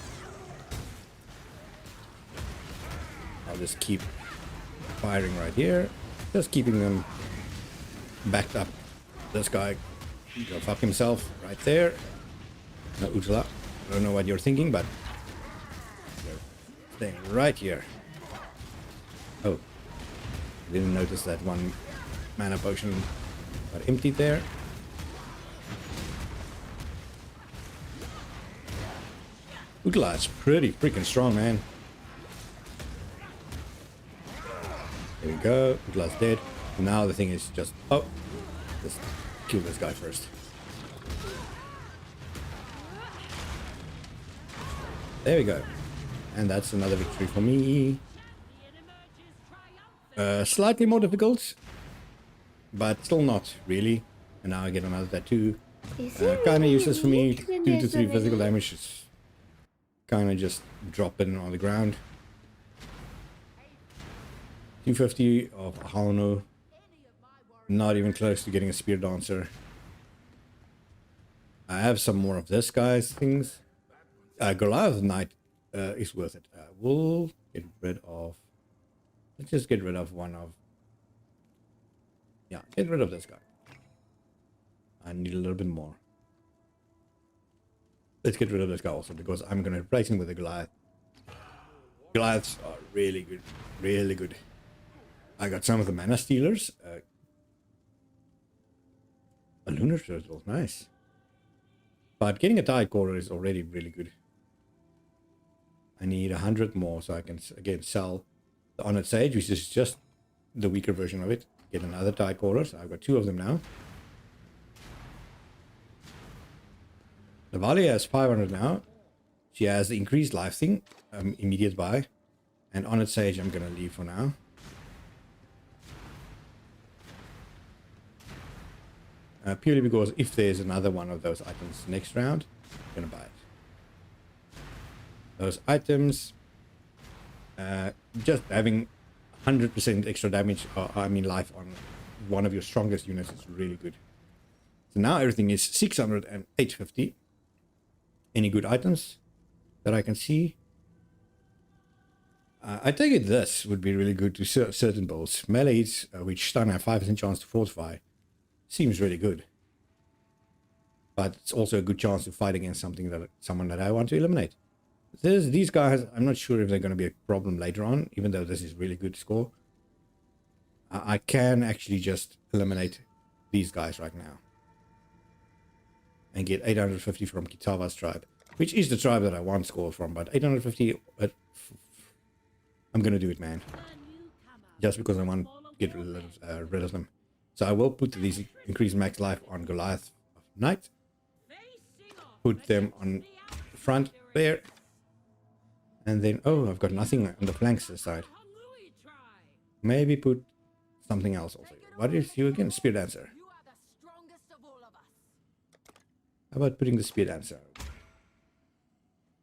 I'll just keep firing right here. Just keeping them backed up. This guy go fuck himself right there. No, Utsula. I don't know what you're thinking, but you're staying right here. Oh. Didn't notice that one mana potion got emptied there. Utsula is pretty freaking strong, man. There we go. Utsula's dead. Now the thing is just... Oh! Just kill this guy first. There we go. And that's another victory for me. Slightly more difficult. But still not, really. And now I get another tattoo. Kind of useless for me. 2 to 3 physical damage is kind of just dropping on the ground. 250 of Hauno. Not even close to getting a Spear Dancer. I have some more of this guy's things. Goliath Knight is worth it. We'll get rid of... Let's just get rid of one of... Yeah, get rid of this guy. I need a little bit more. Let's get rid of this guy also, because I'm going to replace him with a Goliath. Goliaths are really good. Really good. I got some of the Mana Stealers. A Lunar Turtle, nice. But getting a Tide Caller is already really good. I need 100 more so I can again sell the Honored Sage, which is just the weaker version of it. Get another Tide Caller, so I've got 2 of them now. Navalia has 500 now. She has the increased life thing, immediate buy. And Honored Sage I'm going to leave for now. Purely because if there's another one of those items next round, I'm going to buy it. Those items, just having 100% extra damage, life on one of your strongest units is really good. So now everything is 600 and 850. Any good items that I can see? I take it this would be really good to certain builds. Melees, which stun have 5% chance to fortify, seems really good. But it's also a good chance to fight against someone that I want to eliminate. These guys, I'm not sure if they're going to be a problem later on, even though this is really good score. I can actually just eliminate these guys right now. And get 850 from Kitava's tribe, which is the tribe that I want score from, but 850, I'm going to do it, man. Just because I want to get rid of them. So I will put these increased max life on Goliath of Knight. Put them on the front there. And then, oh, I've got nothing on the flanks this side. Maybe put something else also. What is you again? Spear Dancer. about putting the spear dancer out?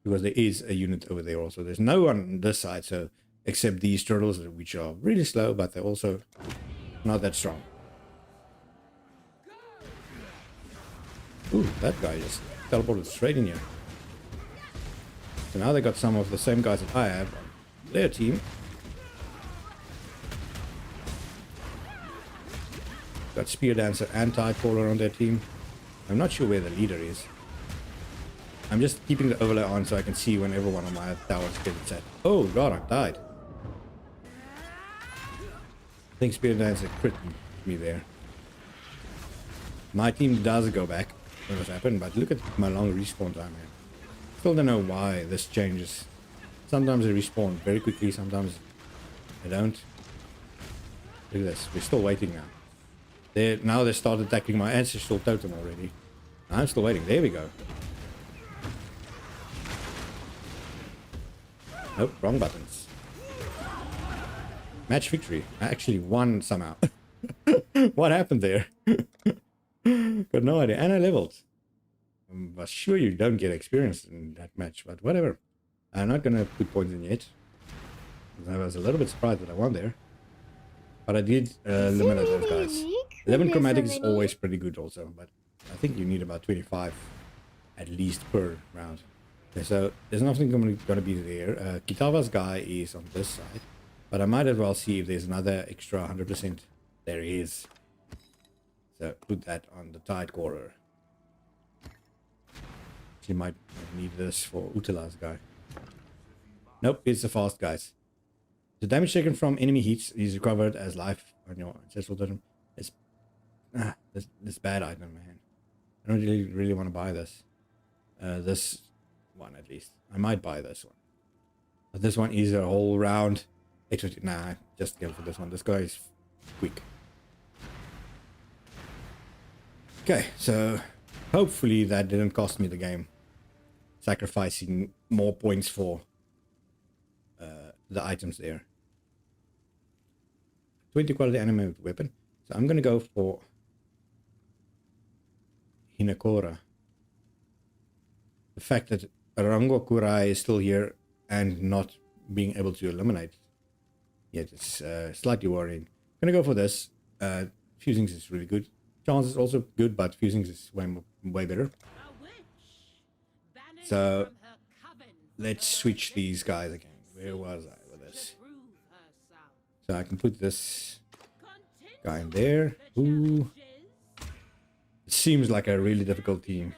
Because there is a unit over there also. There's no one on this side, so except these turtles, which are really slow, but they're also not that strong. Ooh, that guy just teleported straight in here. So now they got some of the same guys that I have on their team. Got Spear Dancer and Tide Caller on their team. I'm not sure where the leader is. I'm just keeping the overlay on so I can see when everyone on my towers gets set. Oh god, I died. I think Spear Dancer crit me there. My team does go back when this happened, but look at my long respawn time here. Still don't know why this changes. Sometimes they respawn very quickly, sometimes they don't. Look at this, we're still waiting now. Now they start attacking my ancestral totem already. I'm still waiting, there we go. Nope, wrong buttons. Match victory. I actually won somehow. What happened there? Got no idea. And I leveled. I'm sure you don't get experience in that match, but whatever. I'm not going to put points in yet. I was a little bit surprised that I won there. But I did eliminate those guys. 11 chromatic is always pretty good also, but I think you need about 25 at least per round. Okay, so there's nothing going to be there. Kitava's guy is on this side, but I might as well see if there's another extra 100%. There is. So put that on the Tide Caller. She might need this for Utila's guy. Nope, it's the fast guys. The damage taken from enemy hits is recovered as life on your ancestral totem. It's this bad item, man. I don't really want to buy this. This one at least. I might buy this one. But this one is a whole round. Nah, just go for this one. This guy is quick. Okay, so hopefully that didn't cost me the game. Sacrificing more points for the items there. 20 quality animated weapon. So I'm gonna go for Hinakora. The fact that Rango Kurai is still here and not being able to eliminate yet is slightly worrying. I'm gonna go for this. Fusings is really good. Chance is also good, but Fusings is way better. So let's switch these guys again. Where was I with this? So I can put this guy in there. Ooh. It seems like a really difficult team.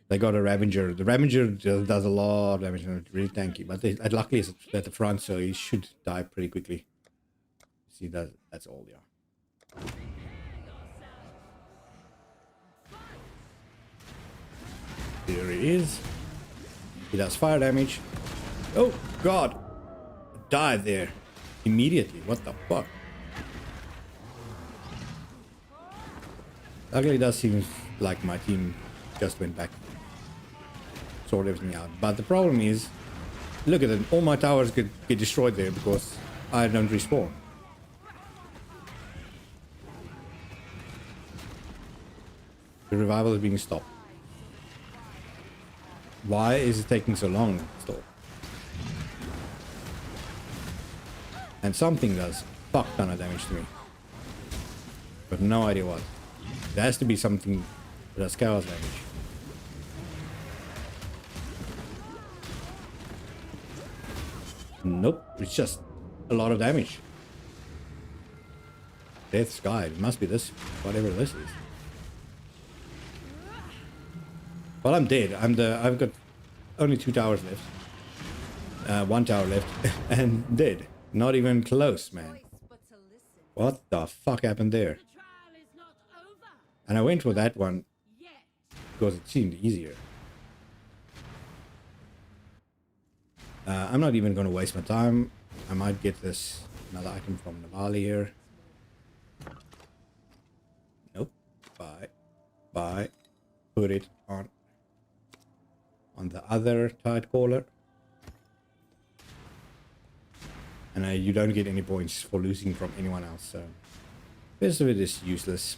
They got a Ravager. The Ravager does a lot of damage and it's really tanky. But luckily it's at the front, so he should die pretty quickly. See, that's all, yeah. There he is. He does fire damage. Oh, God. I died there. Immediately. What the fuck? Luckily, it does seem like my team just went back. Sorted everything out. But the problem is, look at it. All my towers get destroyed there because I don't respawn. The revival is being stopped. Why is it taking so long still? And something does fuck ton of damage to me. But no idea what. There has to be something that does chaos damage. Nope, it's just a lot of damage. Death Sky, it must be this, whatever this is. Well, I'm dead. I've got only 2 towers left. 1 tower left and dead. Not even close, man. What the fuck happened there? And I went for that one because it seemed easier. I'm not even going to waste my time. I might get this another item from Navali here. Nope. Buy. Put it on the other Tide Caller. And you don't get any points for losing from anyone else, so the rest of it is useless.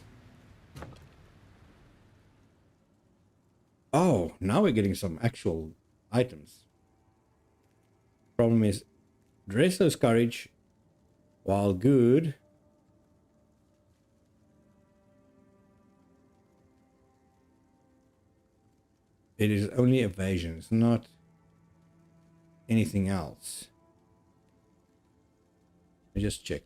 now we're getting some actual items. Problem is, dress those courage, while good. It is only evasion, it's not anything else. Let me just check.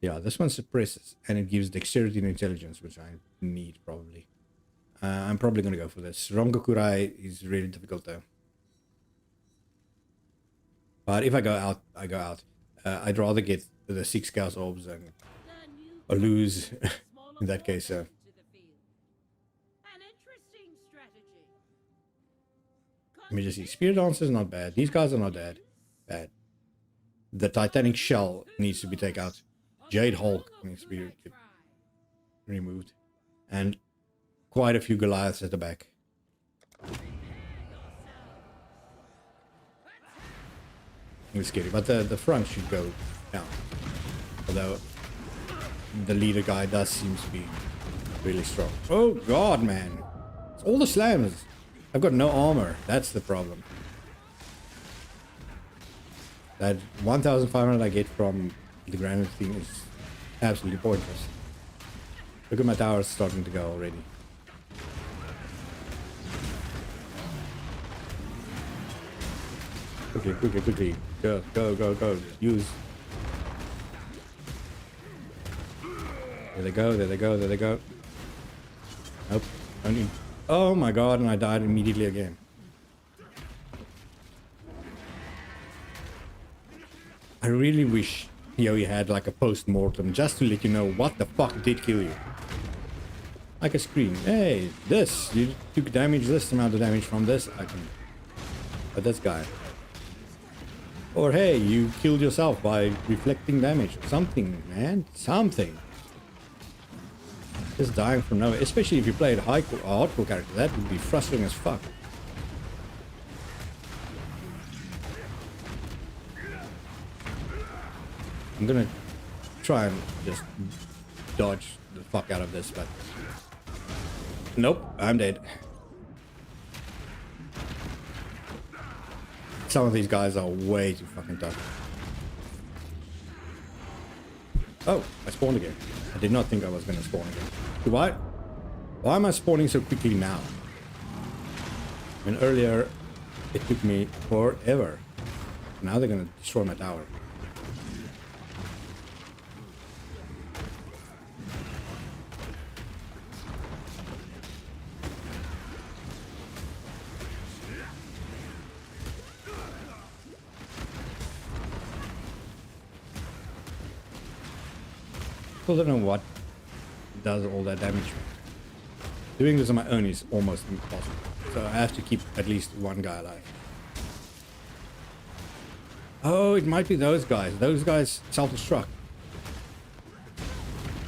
Yeah, this one suppresses, and it gives dexterity and intelligence, which I need probably. I'm probably going to go for this. Rongokurai is really difficult though. But if I go out, I go out. I'd rather get the 6 Chaos Orbs and or lose in that case. Let me just see. Spear Dancer is not bad. These guys are not bad. The Titanic Shell needs to be taken out. Jade Hulk needs to be removed. And quite a few Goliaths at the back. It's scary, but the front should go down. Although the leader guy does seem to be really strong. Oh god, man. It's all the slams. I've got no armor. That's the problem. That 1,500 I get from the granite thing is absolutely pointless. Look at my towers starting to go already. Quickly. Go. Use. There they go. Nope. Only. Oh my god, and I died immediately again. I really wish p.o.e had like a post-mortem just to let you know what the fuck did kill you. Like a screen. Hey, this. You took damage, this amount of damage from this item. But this guy. Or hey, you killed yourself by reflecting damage. Something, man. Something. Just dying from nowhere. Especially if you played a hardcore character. That would be frustrating as fuck. I'm gonna try and just dodge the fuck out of this, but... Nope, I'm dead. Some of these guys are way too fucking tough. Oh, I spawned again. I did not think I was gonna spawn again. Why am I spawning so quickly now? I mean, earlier it took me forever. Now they're gonna destroy my tower. I don't know what does all that damage. Doing this on my own is almost impossible. So I have to keep at least one guy alive. Oh, it might be those guys. Those guys self-destruct.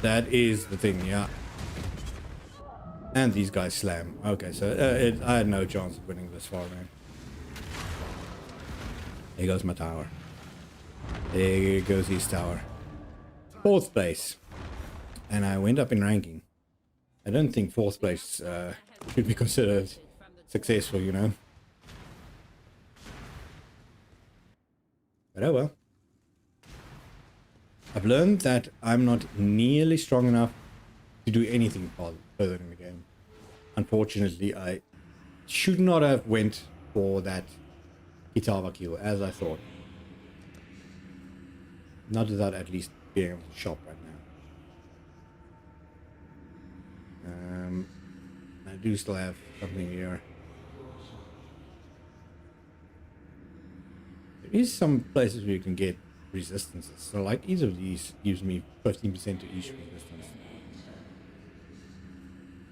That is the thing, yeah. And these guys slam. Okay, so I had no chance of winning this far, man. There goes my tower. There goes his tower. 4th place. And I went up in ranking. I don't think 4th place should be considered successful, you know. But oh well. I've learned that I'm not nearly strong enough to do anything further in the game. Unfortunately, I should not have went for that Kitava kill as I thought. Not without at least being able to shop right now. I do still have something here. There is some places where you can get resistances. So like each of these gives me 15% to each resistance.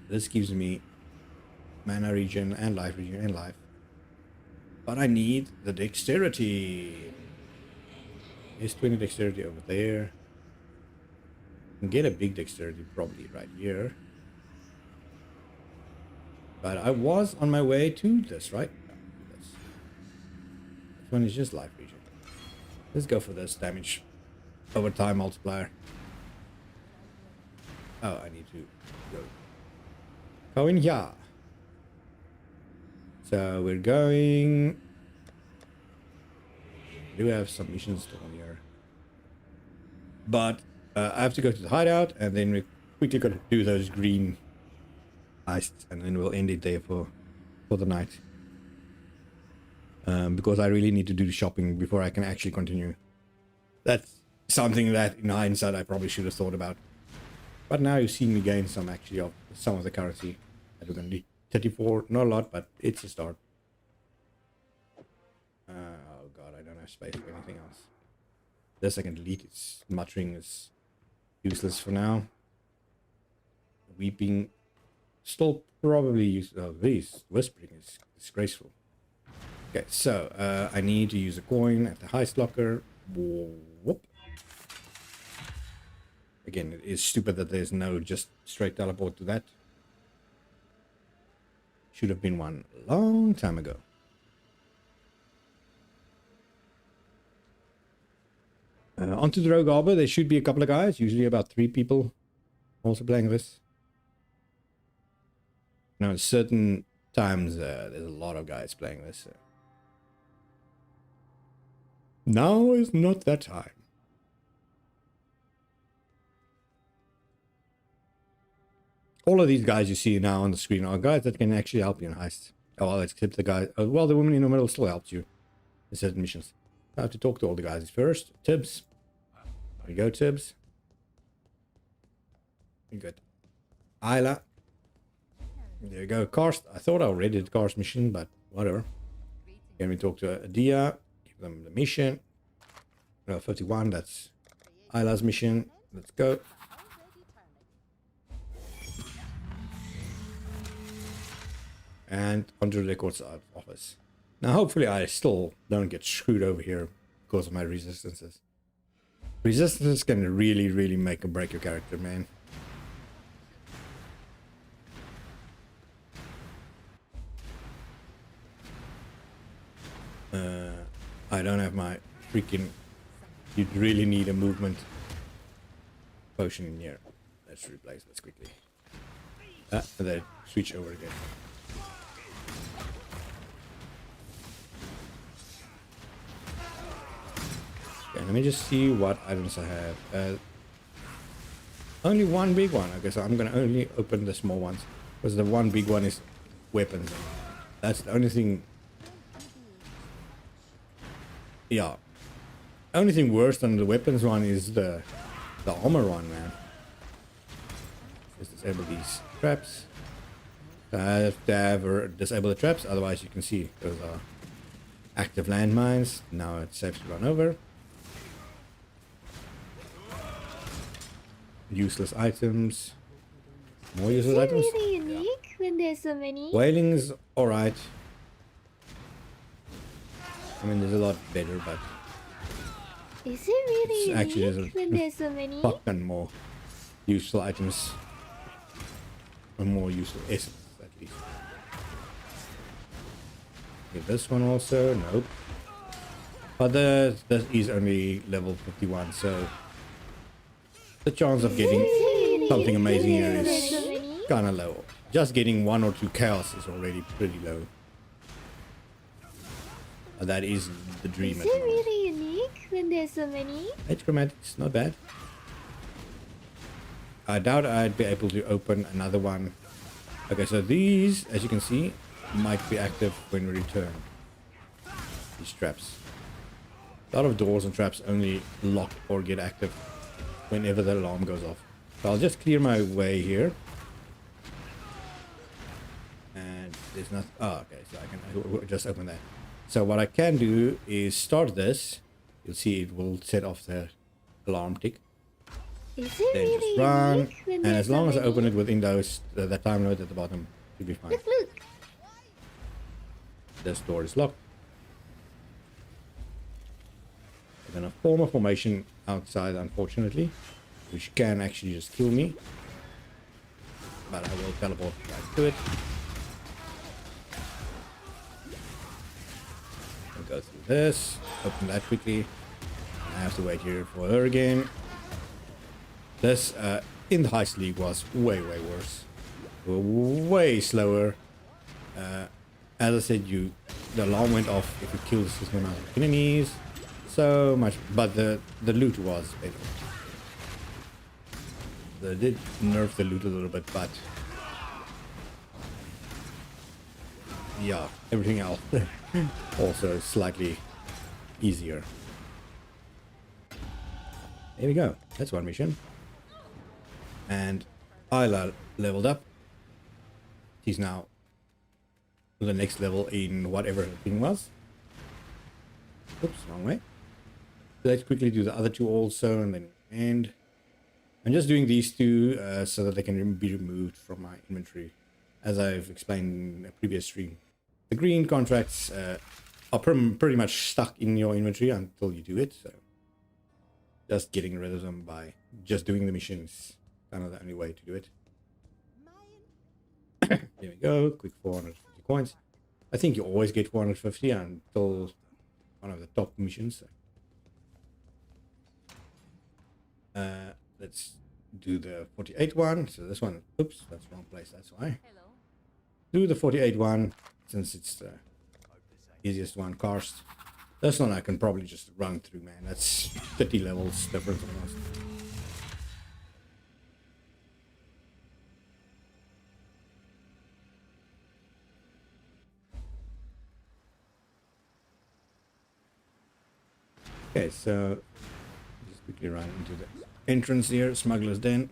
This gives me mana regen and life regen and life. But I need the dexterity. There's 20 dexterity over there. I can get a big dexterity probably right here. But I was on my way to this, right? No, this one is just life regen. Let's go for this damage over time multiplier. Oh, I need to go in here. So we're going. We do have some missions still here, but I have to go to the hideout, and then we quickly got to do those green heists, and then we'll end it there for the night. Because I really need to do the shopping before I can actually continue. That's something that, in hindsight, I probably should have thought about. But now you've seen me gain some of the currency that we're going to need. 34, not a lot, but it's a start. Oh god, I don't have space for anything else. This I can delete. It's muttering is useless for now. Weeping, still probably use. Oh, this whispering is disgraceful. Okay, so I need to use a coin at the heist locker. Whoop. Again, it is stupid that there's no just straight teleport to that. Should have been one a long time ago. Onto the Rogue Arbor, there should be a couple of guys, usually about 3 people also playing this. Now, at certain times, there's a lot of guys playing this. Now is not that time. All of these guys you see now on the screen are guys that can actually help you in heists. Oh, well, except the guy. Well, the woman in the middle still helps you in certain missions. I have to talk to all the guys first. Tibbs. There you go, Tibbs. You got Isla. There you go, Karst. I thought I already did Karst mission, but whatever. Can we talk to Adia? Give them the mission. No, 51, that's Isla's mission. Let's go. And onto the records office. Now, hopefully I still don't get screwed over here because of my resistances. Resistance can really, really make or break your character, man. I don't have my freaking... You'd really need a movement potion in here. Let's replace this quickly. And then switch over again. Okay, let me just see what items I have. Only one big one. Okay, so I'm gonna only open the small ones because the one big one is weapons. That's the only thing. Yeah, only thing worse than the weapons one is the armor one, man. Just disable these traps. I have to have or disable the traps, otherwise you can see those are active landmines. Now it's safe to run over. Useless items. More useless items. Is it really unique when there's so many? Whaling's alright. I mean, there's a lot better, but Is it really actually unique when there's so many? fucking more useful items. And more useful essence, at least. Okay, this one also, nope. But this is only level 51, so the chance of getting something amazing here is kind of low. Just getting 1 or 2 chaos is already pretty low. That is the dream. Is it really unique when there's so many? Edge chromatics, not bad. I doubt I'd be able to open another one. Okay, so these, as you can see, might be active when we return. These traps. A lot of doors and traps only lock or get active whenever the alarm goes off. So I'll just clear my way here. And there's not... Oh, okay, so I can just open that. So what I can do is start this. You'll see it will set off the alarm tick. Is it Then really just run. unique when And there's as so long as I many? open it within those, the time limit at the bottom, should be fine. Look. This door is locked. We're gonna form a formation outside, unfortunately, which can actually just kill me. But I will teleport back to it. I'll go through this, open that quickly. I have to wait here for her again. This in the heist league was way worse. Way slower. as I said, the alarm went off if you kill a certain amount of enemies. So much, but the loot was better. They did nerf the loot a little bit, but yeah, everything else also slightly easier. There we go. That's one mission. And Isla leveled up. She's now the next level in whatever the thing was. Oops, wrong way. So let's quickly do the other two also, and then end. I'm just doing these two so that they can be removed from my inventory, as I've explained in a previous stream. The green contracts are pretty much stuck in your inventory until you do it, so just getting rid of them by just doing the missions, kind of the only way to do it. There we go, quick 450 coins. I think you always get 450 until one of the top missions. Let's do the 48 one. So this one, oops, that's wrong place, that's why. Do the 48 one, since it's the easiest one. Karst. This one I can probably just run through, man. That's 30 levels difference almost. Okay, so just quickly run into the entrance here, Smuggler's Den.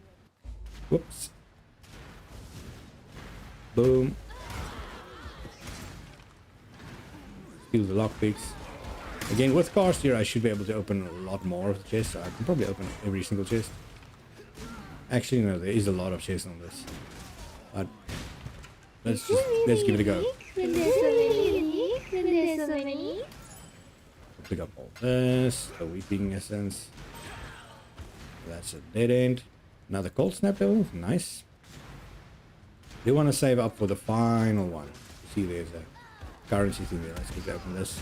Whoops. Boom. Steal the lockpicks. Again, with Karst here, I should be able to open a lot more of the chests. So I can probably open every single chest. Actually, no, there is a lot of chests on this. But let's give it a go. When there's so many unique, when there's so many. Pick up all this, a weeping essence. That's a dead end. Another cold snap level, nice. You want to save up for the final one. You see, there's a currency thing there. Let's quickly open this.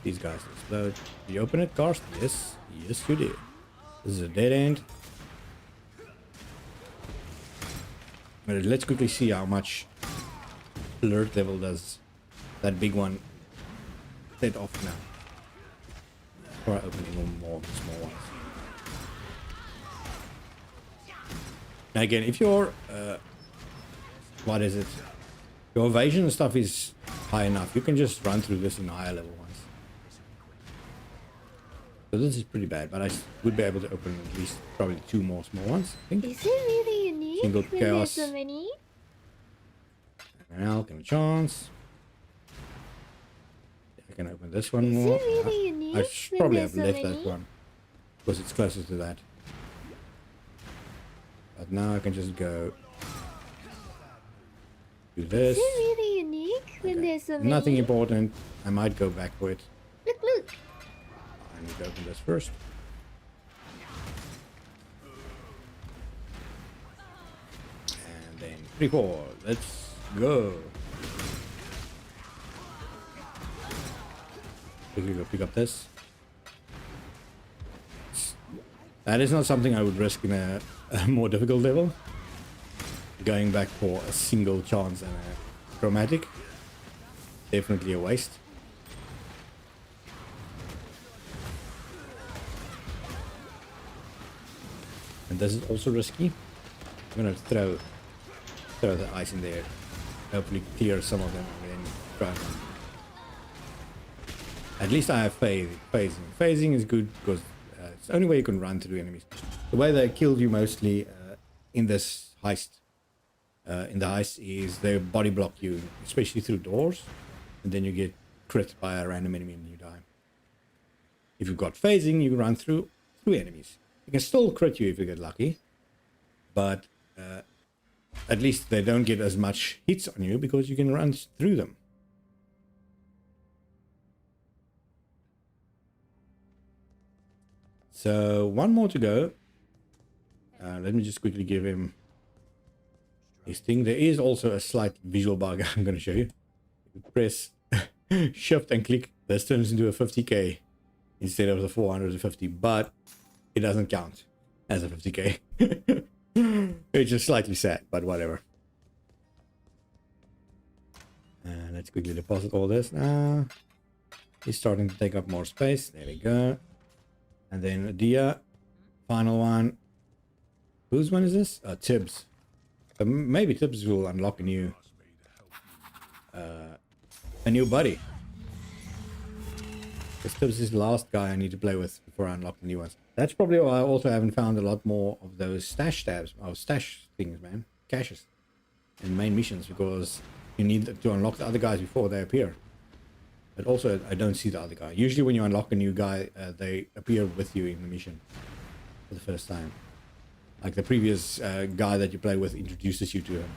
These guys explode. Do you open it, Karst? Yes, yes, you do. This is a dead end. But let's quickly see how much alert level does that big one set off now. Before I open even more small ones. Now again, if your what is it? Your evasion stuff is high enough, you can just run through this in higher level ones. So this is pretty bad, but I would be able to open at least probably 2 more small ones, I think. Is it really unique Single when chaos. there's so many? Now, give me a chance. I can open this one Is more. it really unique I should when probably there's have so left many? that one because it's closer to that. But now I can just go do this. Is it really unique when Okay. there's so many? Nothing important. I might go back for it. Look, look. I need to open this first. And then 3, 4. Let's go. Quickly go pick up this. That is not something I would risk in a more difficult level. Going back for a single chance and a chromatic. Definitely a waste. And this is also risky. I'm gonna throw the ice in there. Hopefully clear some of them and then try them. At least I have phasing. Phasing is good because it's the only way you can run through enemies. The way they killed you mostly in this heist, is they body block you, especially through doors, and then you get crit by a random enemy and you die. If you've got phasing, you run through enemies. You can still crit you if you get lucky, but at least they don't get as much hits on you because you can run through them. So one more to go. Let me just quickly give him his thing. There is also a slight visual bug I'm going to show you. You press shift and click. This turns into a 50k instead of the 450, but it doesn't count as a 50k. It's just slightly sad, but whatever. Let's quickly deposit all this now. He's starting to take up more space. There we go. And then Dia, final one. Whose one is this? Tibbs. Maybe Tibbs will unlock a new buddy. Because Tibbs is the last guy I need to play with before I unlock the new ones. That's probably why I also haven't found a lot more of those stash tabs, or stash things, man, caches, in main missions, because you need to unlock the other guys before they appear. But also, I don't see the other guy. Usually when you unlock a new guy, they appear with you in the mission for the first time. Like the previous guy that you play with introduces you to him.